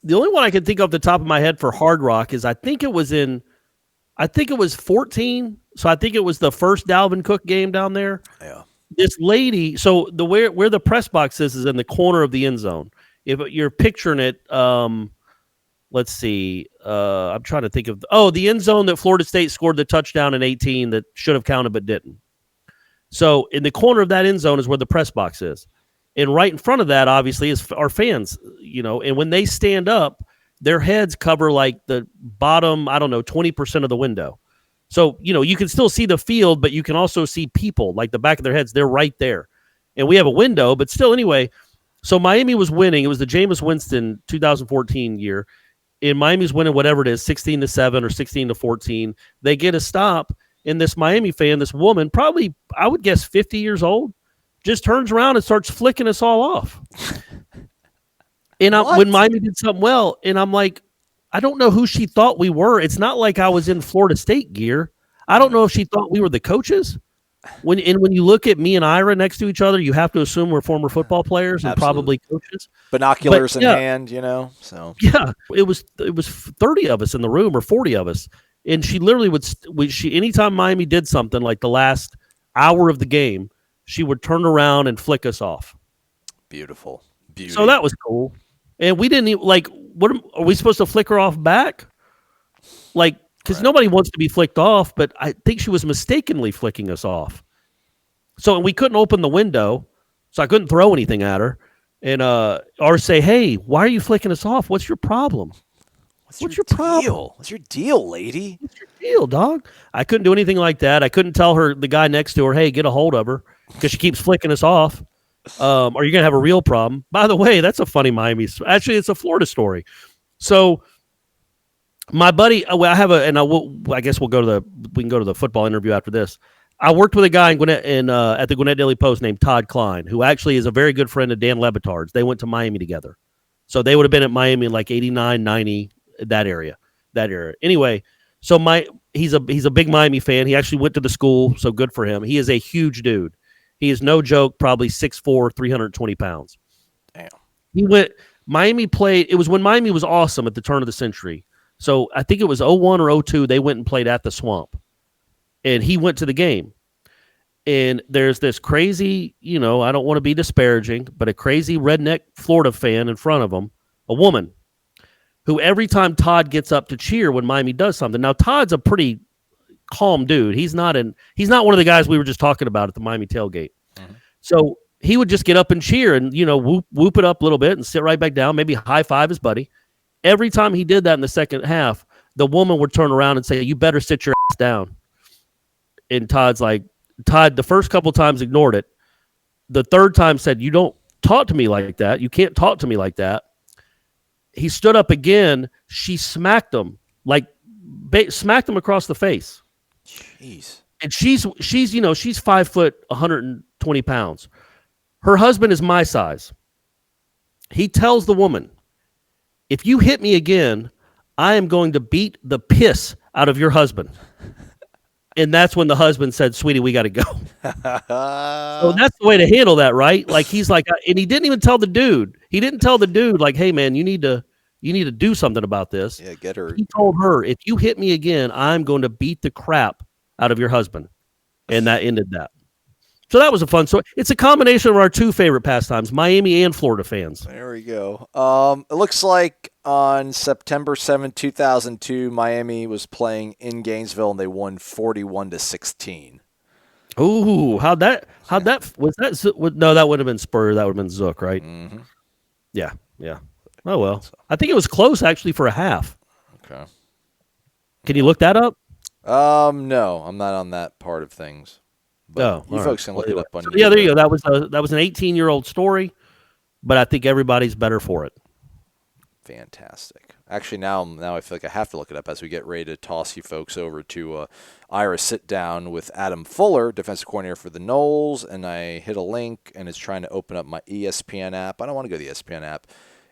the only one I can think of off the top of my head for Hard Rock is I think it was 14. So I think it was the first Dalvin Cook game down there. Yeah. This lady, so where the press box is in the corner of the end zone. If you're picturing it, let's see. I'm trying to think of the end zone that Florida State scored the touchdown in 18 that should have counted but didn't. So in the corner of that end zone is where the press box is. And right in front of that, obviously, is our fans, and when they stand up, their heads cover like the bottom, 20% of the window. So, you can still see the field, but you can also see people, like the back of their heads. They're right there. And we have a window, but still, anyway. So Miami was winning. It was the Jameis Winston 2014 year. And Miami's winning whatever it is, 16-7 or 16-14. They get a stop, and this Miami fan, this woman, probably, I would guess 50 years old, just turns around and starts flicking us all off. And when Miami did something well, and I'm like, I don't know who she thought we were. It's not like I was in Florida State gear. I don't know if she thought we were the coaches. When you look at me and Ira next to each other, you have to assume we're former football players and probably coaches. Binoculars in hand, So yeah, it was 30 of us in the room or 40 of us, and she literally would anytime Miami did something like the last hour of the game, she would turn around and flick us off. Beautiful. So that was cool. And we didn't even, what are we supposed to flick her off back? Because nobody wants to be flicked off, but I think she was mistakenly flicking us off. So we couldn't open the window, so I couldn't throw anything at her. And or say, "Hey, why are you flicking us off? What's your problem? What's your problem? What's your deal, lady? What's your deal, dog?" I couldn't do anything like that. I couldn't tell the guy next to her, "Hey, get a hold of her," because she keeps flicking us off. Or you're going to have a real problem. By the way, that's a funny Miami. Actually, it's a Florida story. So my buddy, I guess we can go to the football interview after this. I worked with a guy at the Gwinnett Daily Post named Todd Klein, who actually is a very good friend of Dan Le Batard's. They went to Miami together. So they would have been at Miami in like 89, 90, that area. Anyway, so he's a big Miami fan. He actually went to the school, so good for him. He is a huge dude. He is no joke, probably 6'4", 320 pounds. Damn. Miami played, it was when Miami was awesome at the turn of the century. So I think it was 01 or 02, they went and played at the Swamp. And he went to the game. And there's this crazy, I don't want to be disparaging, but a crazy redneck Florida fan in front of him, a woman, who every time Todd gets up to cheer when Miami does something. Now, Todd's a pretty calm dude. He's not one of the guys we were just talking about at the Miami tailgate. Mm-hmm. So he would just get up and cheer and, whoop it up a little bit and sit right back down, maybe high five his buddy. Every time he did that in the second half, the woman would turn around and say, "You better sit your ass down." And Todd, the first couple times ignored it. The third time said, "You don't talk to me like that. You can't talk to me like that." He stood up again. She smacked him, smacked him across the face. Jeez. And she's 5 foot, 120 pounds. Her husband is my size. He tells the woman, "If you hit me again, I am going to beat the piss out of your husband." And that's when the husband said, "Sweetie, we got to go." So that's the way to handle that, right? Like he's like, and he didn't even tell the dude. He didn't tell the dude, like, "Hey man, you need to do something about this." Yeah, get her. He told her, "If you hit me again, I'm going to beat the crap out of your husband." And that ended that. So that was a fun story. It's a combination of our two favorite pastimes, Miami and Florida fans. There we go. It looks like on September 7th, 2002, Miami was playing in Gainesville and they won 41-16. Ooh, how'd that was that? No, that would have been Spur. That would have been Zook, right? Mm-hmm. Yeah. Oh well, I think it was close actually for a half. Okay. Can you look that up? No, I'm not on that part of things. But you folks can look it up on YouTube. Yeah, there you go. That was an 18-year-old story, but I think everybody's better for it. Fantastic. Actually, now I feel like I have to look it up as we get ready to toss you folks over to Ira sit down with Adam Fuller, defensive coordinator for the Noles, and I hit a link and it's trying to open up my ESPN app. I don't want to go to the ESPN app.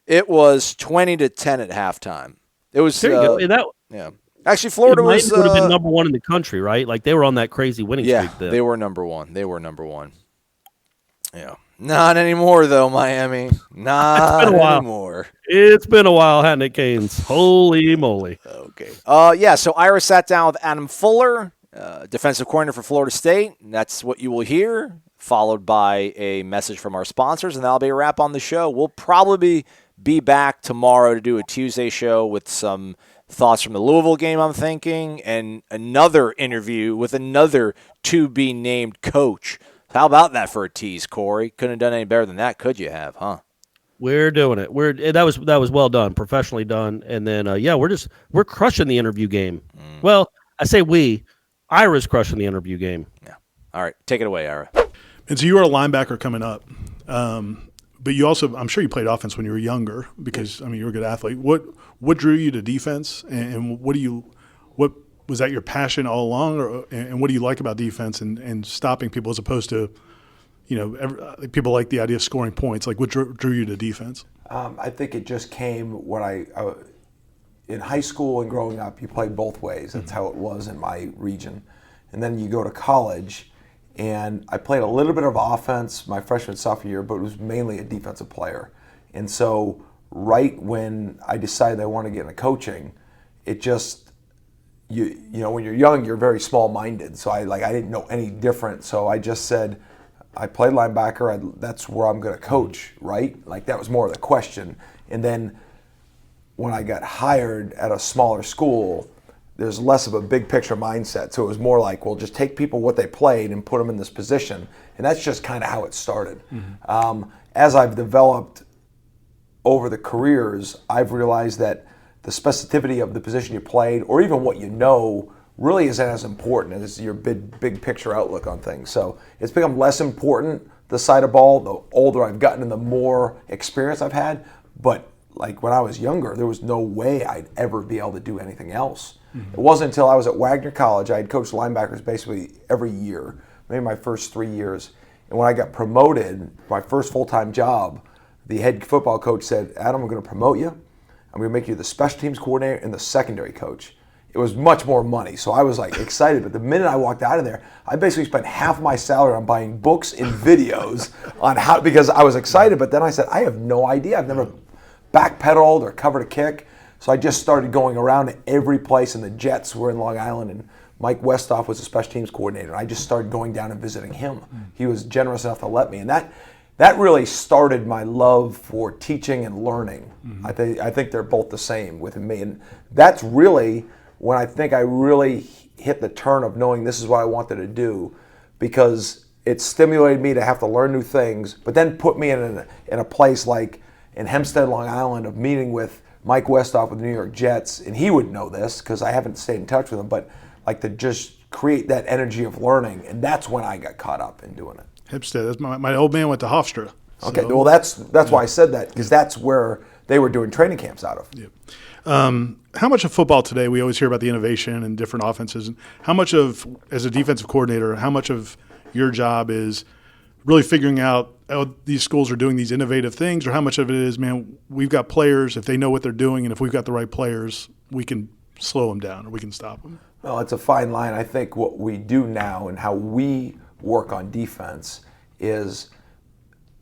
It was 20-10 at halftime. It was there you go. Yeah. Actually, Florida would have been number one in the country, right? Like they were on that crazy winning streak. Yeah, they were number one. Yeah. Not anymore, though, Miami. Not anymore. It's been a while, hasn't it, Canes? Holy moly. Okay. So Ira sat down with Adam Fuller, defensive coordinator for Florida State. That's what you will hear, followed by a message from our sponsors, and that'll be a wrap on the show. We'll probably be back tomorrow to do a Tuesday show with some thoughts from the Louisville game, I'm thinking, and another interview with another to-be-named coach. How about that for a tease, Corey? Couldn't have done any better than that, could you have, huh? We're doing it. That was well done, professionally done. And then we're crushing the interview game. Well, I say Ira's crushing the interview game. Yeah. All right, take it away, Ira. And so you were a linebacker coming up, but you also, I'm sure you played offense when you were younger because you were a good athlete. What drew you to defense, and what was that your passion all along, and what do you like about defense and stopping people as opposed to, people like the idea of scoring points? Like what drew you to defense? I think it just came when I in high school and growing up, you played both ways. That's how it was in my region. And then you go to college, and I played a little bit of offense my freshman, sophomore year, but it was mainly a defensive player. And so right when I decided I wanted to get into coaching, it just, when you're young, you're very small-minded. So I didn't know any different. So I just said, I played linebacker. That's where I'm going to coach, right? Like that was more of the question. And then when I got hired at a smaller school, there's less of a big picture mindset. So it was more like, well, just take people what they played and put them in this position. And that's just kind of how it started. Mm-hmm. As I've developed over the careers, I've realized that the specificity of the position you played, or even what you know, really isn't as important as your big picture outlook on things. So it's become less important, the side of ball, the older I've gotten and the more experience I've had. But like when I was younger, there was no way I'd ever be able to do anything else. Mm-hmm. It wasn't until I was at Wagner College, I had coached linebackers basically every year, maybe my first 3 years. And when I got promoted, my first full-time job, the head football coach said, Adam, I'm going to promote you. I'm going to make you the special teams coordinator and the secondary coach. It was much more money, so I was like excited. But the minute I walked out of there, I basically spent half my salary on buying books and videos on how, because I was excited. But then I said, I have no idea. I've never backpedaled or covered a kick. So I just started going around to every place, and the Jets were in Long Island, and Mike Westhoff was the special teams coordinator. I just started going down and visiting him. He was generous enough to let me, and that really started my love for teaching and learning. Mm-hmm. I think they're both the same with me. And that's really when I think I really hit the turn of knowing this is what I wanted to do, because it stimulated me to have to learn new things, but then put me in a place like in Hempstead, Long Island, of meeting with Mike Westhoff with the New York Jets. And he would know this because I haven't stayed in touch with him, but like to just create that energy of learning. And that's when I got caught up in doing it. Hempstead. That's my old man went to Hofstra. So. Okay, well that's why I said that, because that's where they were doing training camps out of. Yeah. How much of football today, we always hear about the innovation and different offenses, and how much of, as a defensive coordinator, how much of your job is really figuring out how these schools are doing these innovative things, or how much of it is, man, we've got players, if they know what they're doing, and if we've got the right players, we can slow them down or we can stop them? Well, it's a fine line. I think what we do now and how we work on defense is,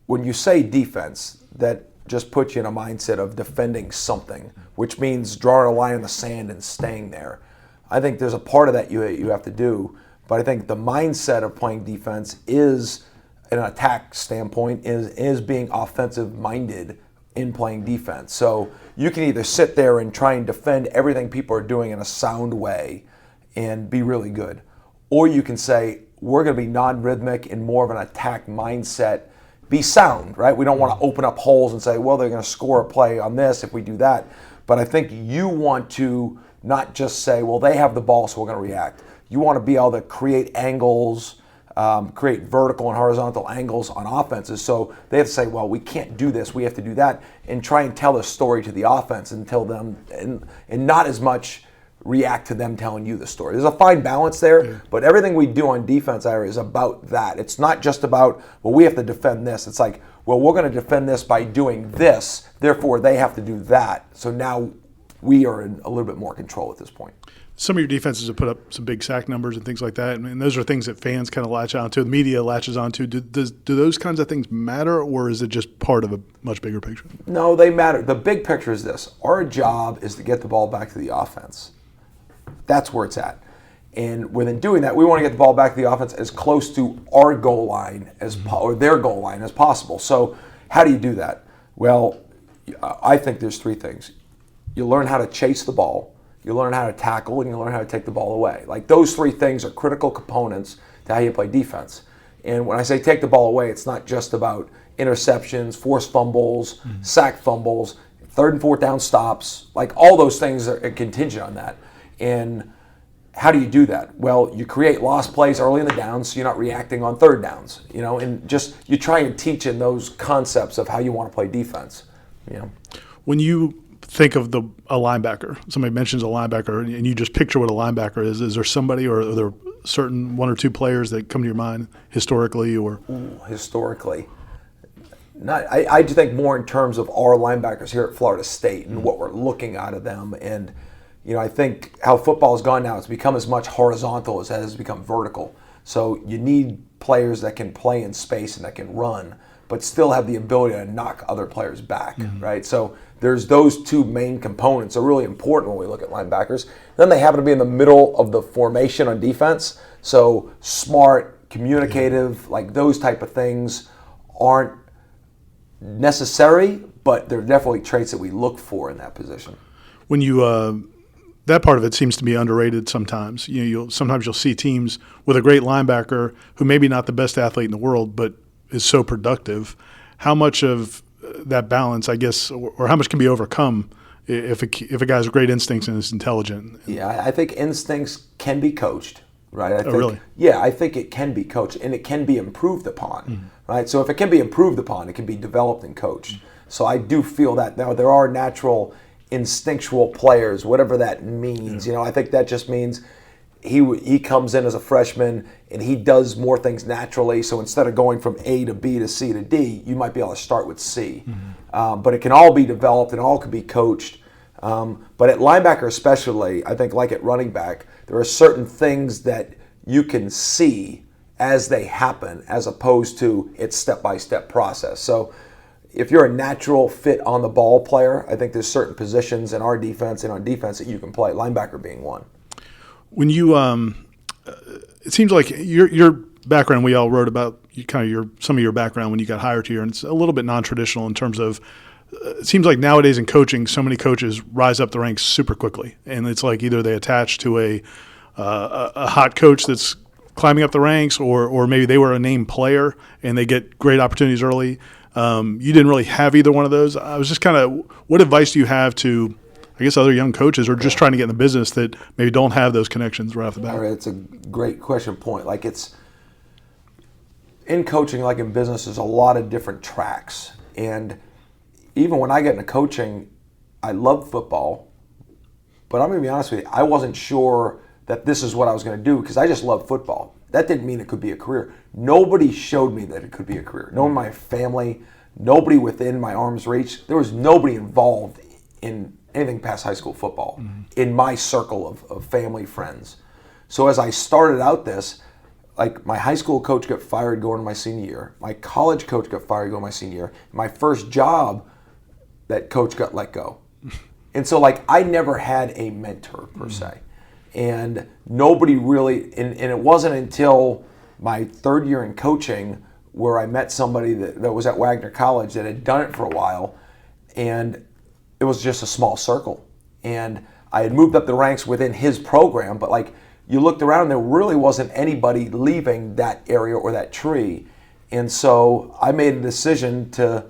when you say defense, that just puts you in a mindset of defending something, which means drawing a line in the sand and staying there. I think there's a part of that you have to do, but I think the mindset of playing defense is, in an attack standpoint, is being offensive minded in playing defense. So you can either sit there and try and defend everything people are doing in a sound way and be really good, or you can say, we're going to be non-rhythmic and more of an attack mindset, be sound, right? We don't want to open up holes and say, well, they're going to score a play on this if we do that. But I think you want to not just say, well, they have the ball, so we're going to react. You want to be able to create angles, create vertical and horizontal angles on offenses. So they have to say, well, we can't do this, we have to do that, and try and tell a story to the offense and tell them, and not as much react to them telling you the story. There's a fine balance there, but everything we do on defense area is about that. It's not just about, well, we have to defend this. It's like, well, we're going to defend this by doing this, therefore they have to do that. So now we are in a little bit more control at this point. Some of your defenses have put up some big sack numbers and things like that, and those are things that fans kind of latch onto, the media latches onto. Do those kinds of things matter, or is it just part of a much bigger picture? No, they matter. The big picture is this. Our job is to get the ball back to the offense. That's where it's at. And within doing that, we want to get the ball back to the offense as close to our goal line or their goal line as possible. So how do you do that? Well, I think there's three things. You learn how to chase the ball, you learn how to tackle, and you learn how to take the ball away. Like, those three things are critical components to how you play defense. And when I say take the ball away, it's not just about interceptions, forced fumbles, sack fumbles, third and fourth down stops. Like, all those things are contingent on that. And how do you do that? Well, you create lost plays early in the downs so you're not reacting on third downs, and just you try and teach in those concepts of how you want to play defense. When you think of a linebacker, somebody mentions a linebacker, and you just picture what a linebacker is there somebody, or are there certain one or two players that come to your mind historically? Or historically, I do think more in terms of our linebackers here at Florida State and what we're looking out of them. And I think how football has gone now, it's become as much horizontal as it has become vertical. So you need players that can play in space and that can run, but still have the ability to knock other players back, right? So there's those two main components are really important when we look at linebackers. Then they happen to be in the middle of the formation on defense. So smart, communicative, like those type of things aren't necessary, but they're definitely traits that we look for in that position. When you that part of it seems to be underrated sometimes. Sometimes you'll see teams with a great linebacker who maybe not the best athlete in the world, but is so productive. How much of that balance, I guess, or how much can be overcome if a guy has great instincts and is intelligent? Yeah, I think instincts can be coached, right? I think, really? Yeah, I think it can be coached, and it can be improved upon, right? So if it can be improved upon, it can be developed and coached. So I do feel that. Now, there are natural instinctual players, whatever that means. I think that just means he comes in as a freshman and he does more things naturally. So instead of going from A to B to C to D, you might be able to start with C. But it can all be developed and all can be coached. But at linebacker especially, I think like at running back, there are certain things that you can see as they happen as opposed to its step-by-step process. So if you're a natural fit on the ball player, I think there's certain positions in our defense and on defense that you can play, linebacker being one. When you, it seems like your background, we all wrote about some of your background when you got hired here, and it's a little bit non-traditional in terms of, it seems like nowadays in coaching, so many coaches rise up the ranks super quickly, and it's like either they attach to a hot coach that's climbing up the ranks, or maybe they were a named player and they get great opportunities early. You didn't really have either one of those. I was just kind of, what advice do you have to, I guess, other young coaches or just trying to get in the business that maybe don't have those connections right off the bat? All right, it's a great question point. Like, it's in coaching, like in business, there's a lot of different tracks. And even when I get into coaching, I love football, but I'm going to be honest with you, I wasn't sure that this is what I was going to do because I just love football. That didn't mean it could be a career. Nobody showed me that it could be a career. No one in my family, nobody within my arm's reach. There was nobody involved in anything past high school football in my circle of family, friends. So as I started out this, like my high school coach got fired going into my senior year. My college coach got fired going into my senior year. My first job, that coach got let go. And so like I never had a mentor per se. And nobody really, and it wasn't until my third year in coaching where I met somebody that was at Wagner College that had done it for a while, and it was just a small circle. And I had moved up the ranks within his program, but like you looked around, there really wasn't anybody leaving that area or that tree. And so I made a decision to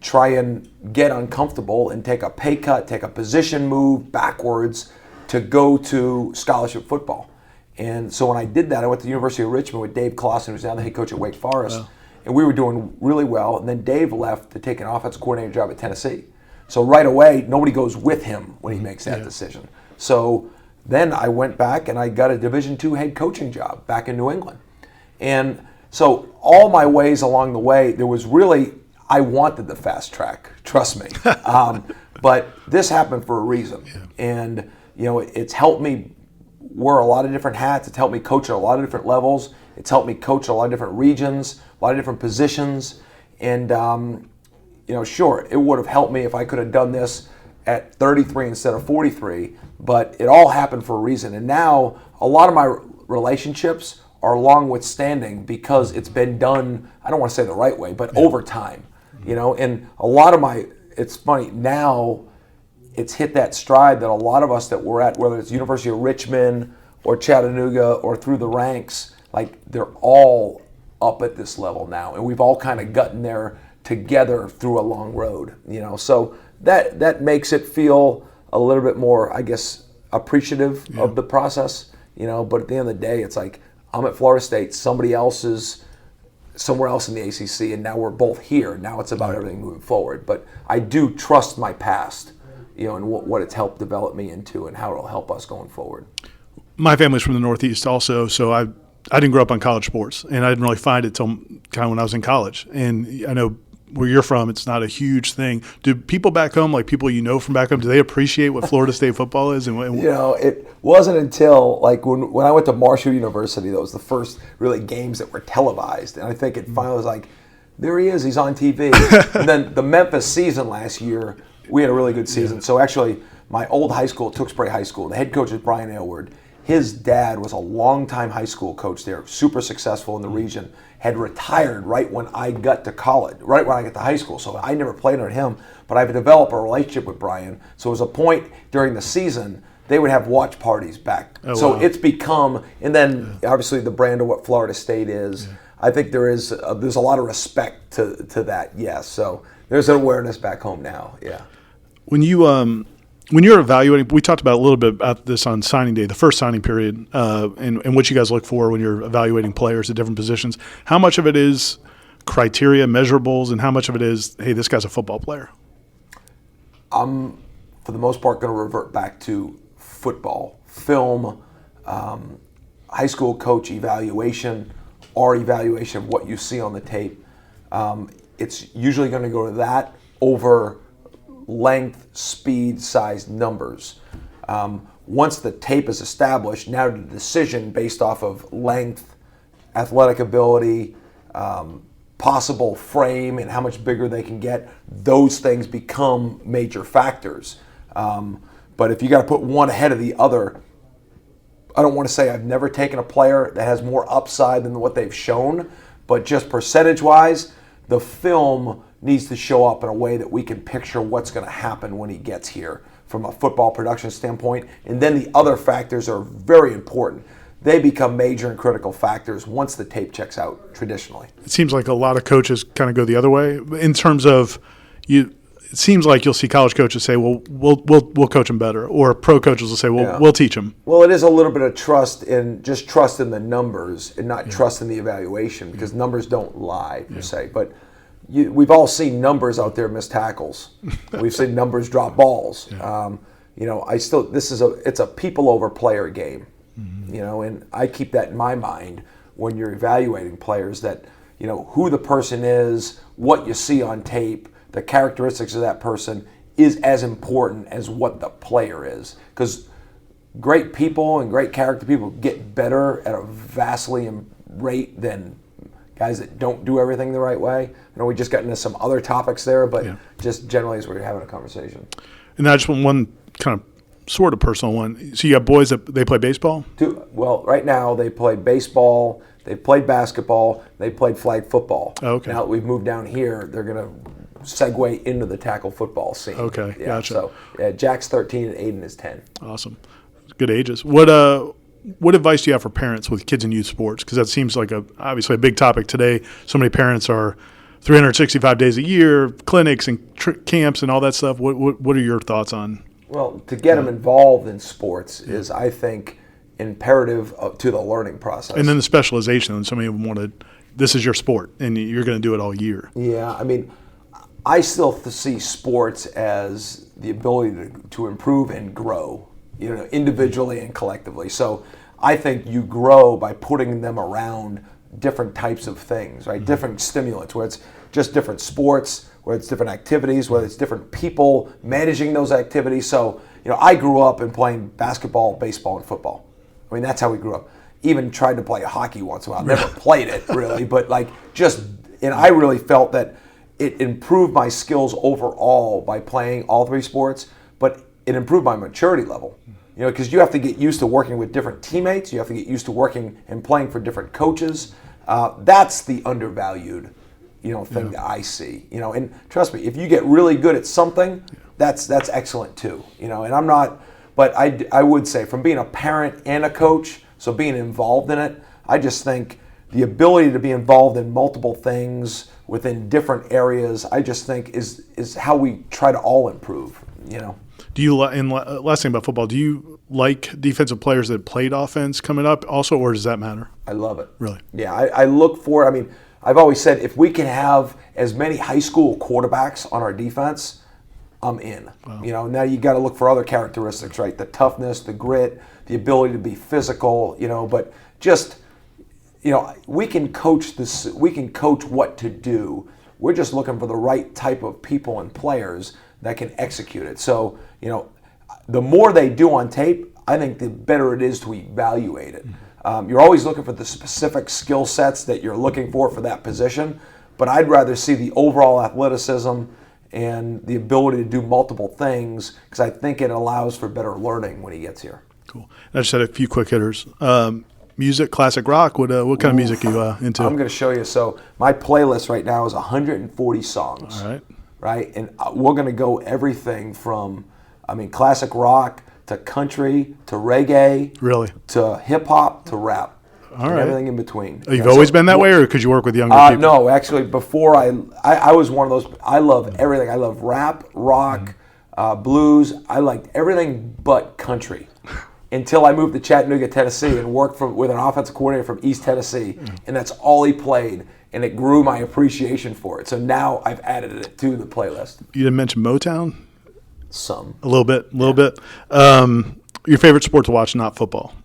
try and get uncomfortable and take a pay cut, take a position move backwards to go to scholarship football. And so when I did that, I went to the University of Richmond with Dave Clawson, who's now the head coach at Wake Forest. Wow. And we were doing really well. And then Dave left to take an offensive coordinator job at Tennessee. So right away, nobody goes with him when he makes that decision. So then I went back and I got a Division II head coaching job back in New England. And so all my ways along the way, there was really, I wanted the fast track, trust me. But this happened for a reason. And, it's helped me wear a lot of different hats. It's helped me coach at a lot of different levels. It's helped me coach a lot of different regions, a lot of different positions. And, sure, it would have helped me if I could have done this at 33 instead of 43, but it all happened for a reason. And now a lot of my relationships are long withstanding because it's been done, I don't want to say the right way, but over time. And a lot of it's funny, now it's hit that stride that a lot of us that we're at, whether it's University of Richmond or Chattanooga or through the ranks, like they're all up at this level now. And we've all kind of gotten there together through a long road, So that makes it feel a little bit more, I guess, appreciative of the process, But at the end of the day, it's like I'm at Florida State, somebody else is somewhere else in the ACC, and now we're both here. Now it's about everything moving forward. But I do trust my past, and what it's helped develop me into and how it'll help us going forward. My family's from the Northeast also, so I didn't grow up on college sports, and I didn't really find it till kind of when I was in college. And I know where you're from, it's not a huge thing. Do people back home, like people from back home, do they appreciate what Florida State football is? And it wasn't until like when I went to Marshall University, that was the first really games that were televised, and I think it finally was like, there he is, he's on TV. And then the Memphis season last year, we had a really good season. So actually, my old high school, Tewksbury High School, the head coach is Brian Aylward. His dad was a longtime high school coach there, super successful in the region, had retired right when I got to college, right when I got to high school. So I never played under him, but I've developed a relationship with Brian. So it was a point during the season, they would have watch parties back. It's become, and then obviously the brand of what Florida State is, I think there's a lot of respect to that, yes. So there's an awareness back home now, When you're evaluating, we talked about a little bit about this on signing day, the first signing period, and what you guys look for when you're evaluating players at different positions. How much of it is criteria, measurables, and how much of it is, hey, this guy's a football player? I'm, for the most part, going to revert back to football, film, high school coach evaluation, or evaluation of what you see on the tape. It's usually going to go to that over length, speed, size, numbers. Once the tape is established, now the decision based off of length, athletic ability, possible frame, and how much bigger they can get, those things become major factors. But if you got to put one ahead of the other, I don't want to say I've never taken a player that has more upside than what they've shown, but just percentage-wise, the film needs to show up in a way that we can picture what's going to happen when he gets here from a football production standpoint. And then the other factors are very important. They become major and critical factors once the tape checks out traditionally. It seems like a lot of coaches kind of go the other way in terms of you. It seems like you'll see college coaches say, well, we'll coach them better, or pro coaches will say, well, we'll teach them. Well, it is a little bit of trust in the numbers and not trust in the evaluation, because numbers don't lie per se. But we've all seen numbers out there miss tackles. We've seen numbers drop balls. It's a people over player game. And I keep that in my mind when you're evaluating players, that who the person is, what you see on tape, the characteristics of that person is as important as what the player is. Because great people and great character people get better at a vastly rate than guys that don't do everything the right way. I know we just got into some other topics there, but just generally as we're having a conversation. And I just want one kind of sort of personal one. So you got boys that they play baseball? Well, right now they play baseball, they played basketball, they played flag football. Oh, okay. Now that we've moved down here, they're going to segue into the tackle football scene. Okay, gotcha. So Jack's 13 and Aiden is 10. Awesome. Good ages. What advice do you have for parents with kids in youth sports? Because that seems like obviously a big topic today. So many parents are 365 days a year, clinics and camps and all that stuff. What are your thoughts on? Well, to get them involved in sports is, I think, imperative to the learning process. And then the specialization, and somebody wanted, this is your sport, and you're going to do it all year. Yeah, I mean, I still see sports as the ability to improve and grow, individually and collectively. So I think you grow by putting them around different types of things, right? Mm-hmm. Different stimulants, where it's just different sports, whether it's different activities, whether it's different people managing those activities. So, I grew up in playing basketball, baseball, and football. I mean, that's how we grew up. Even tried to play hockey once in a while. Never played it, really, but and I really felt that it improved my skills overall by playing all three sports, but it improved my maturity level. Because you have to get used to working with different teammates. You have to get used to working and playing for different coaches. That's the undervalued, thing that I see. And trust me, if you get really good at something, that's excellent too. And I'm not, but I would say from being a parent and a coach, so being involved in it, I just think the ability to be involved in multiple things within different areas, I just think is how we try to all improve. Do you, and last thing about football, do you like defensive players that played offense coming up also, or does that matter? I love it. Really? Yeah, I look for it. I mean, I've always said if we can have as many high school quarterbacks on our defense, I'm in. Wow. Now you got to look for other characteristics, right? The toughness, the grit, the ability to be physical, but just, we can coach this, we can coach what to do. We're just looking for the right type of people and players that can execute it. So, the more they do on tape, I think the better it is to evaluate it. You're always looking for the specific skill sets that you're looking for that position, but I'd rather see the overall athleticism and the ability to do multiple things, because I think it allows for better learning when he gets here. Cool. I just had a few quick hitters. Music, classic rock. What kind of music are you into? I'm going to show you. So my playlist right now is 140 songs. All right. Right? And we're going to go everything from, classic rock to country to reggae. Really? To hip-hop to rap. All right. Everything in between. Oh, you've always been that way, or because you work with younger people? No, actually, before I was one of those. I love everything. I love rap, rock, blues. I liked everything but country until I moved to Chattanooga, Tennessee, and worked with an offensive coordinator from East Tennessee, and that's all he played, and it grew my appreciation for it. So now I've added it to the playlist. You didn't mention Motown? Some. A little bit. Your favorite sport to watch, not football?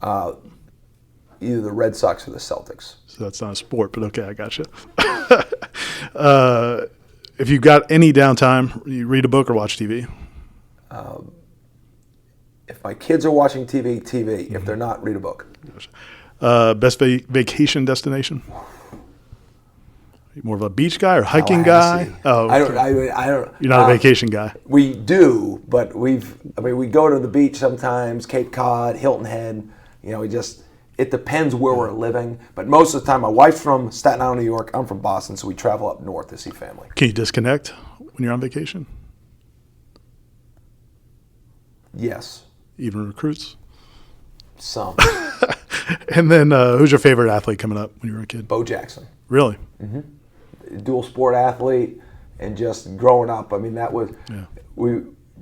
Either the Red Sox or the Celtics. So that's not a sport, but okay, I got you. If you've got any downtime, you read a book or watch TV? If my kids are watching TV, TV. If they're not, read a book. Best vacation destination? More of a beach guy or hiking guy? Oh, okay. I don't. You're not a vacation guy. We do, but we go to the beach sometimes, Cape Cod, Hilton Head. It depends where we're living. But most of the time, my wife's from Staten Island, New York. I'm from Boston, so we travel up north to see family. Can you disconnect when you're on vacation? Yes. Even recruits? Some. And then who's your favorite athlete coming up when you were a kid? Bo Jackson. Really? Mm-hmm. Dual sport athlete, and just growing up, that was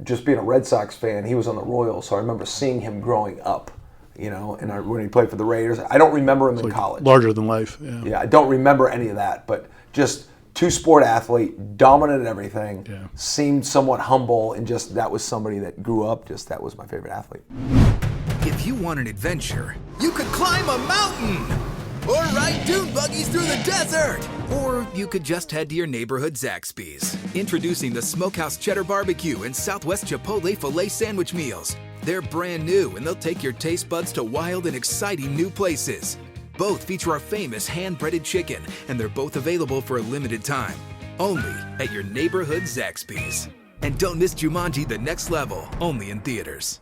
just being a Red Sox fan. He was on the Royals, so I remember seeing him growing up. When he played for the Raiders. I don't remember him in college. Larger than life. Yeah, I don't remember any of that, but just two-sport athlete, dominant at everything, seemed somewhat humble, and just that was somebody that grew up, that was my favorite athlete. If you want an adventure, you could climb a mountain, or ride dune buggies through the desert, or you could just head to your neighborhood Zaxby's. Introducing the Smokehouse Cheddar Barbecue and Southwest Chipotle Filet Sandwich Meals. They're brand new, and they'll take your taste buds to wild and exciting new places. Both feature our famous hand-breaded chicken, and they're both available for a limited time. Only at your neighborhood Zaxby's. And don't miss Jumanji: The Next Level, only in theaters.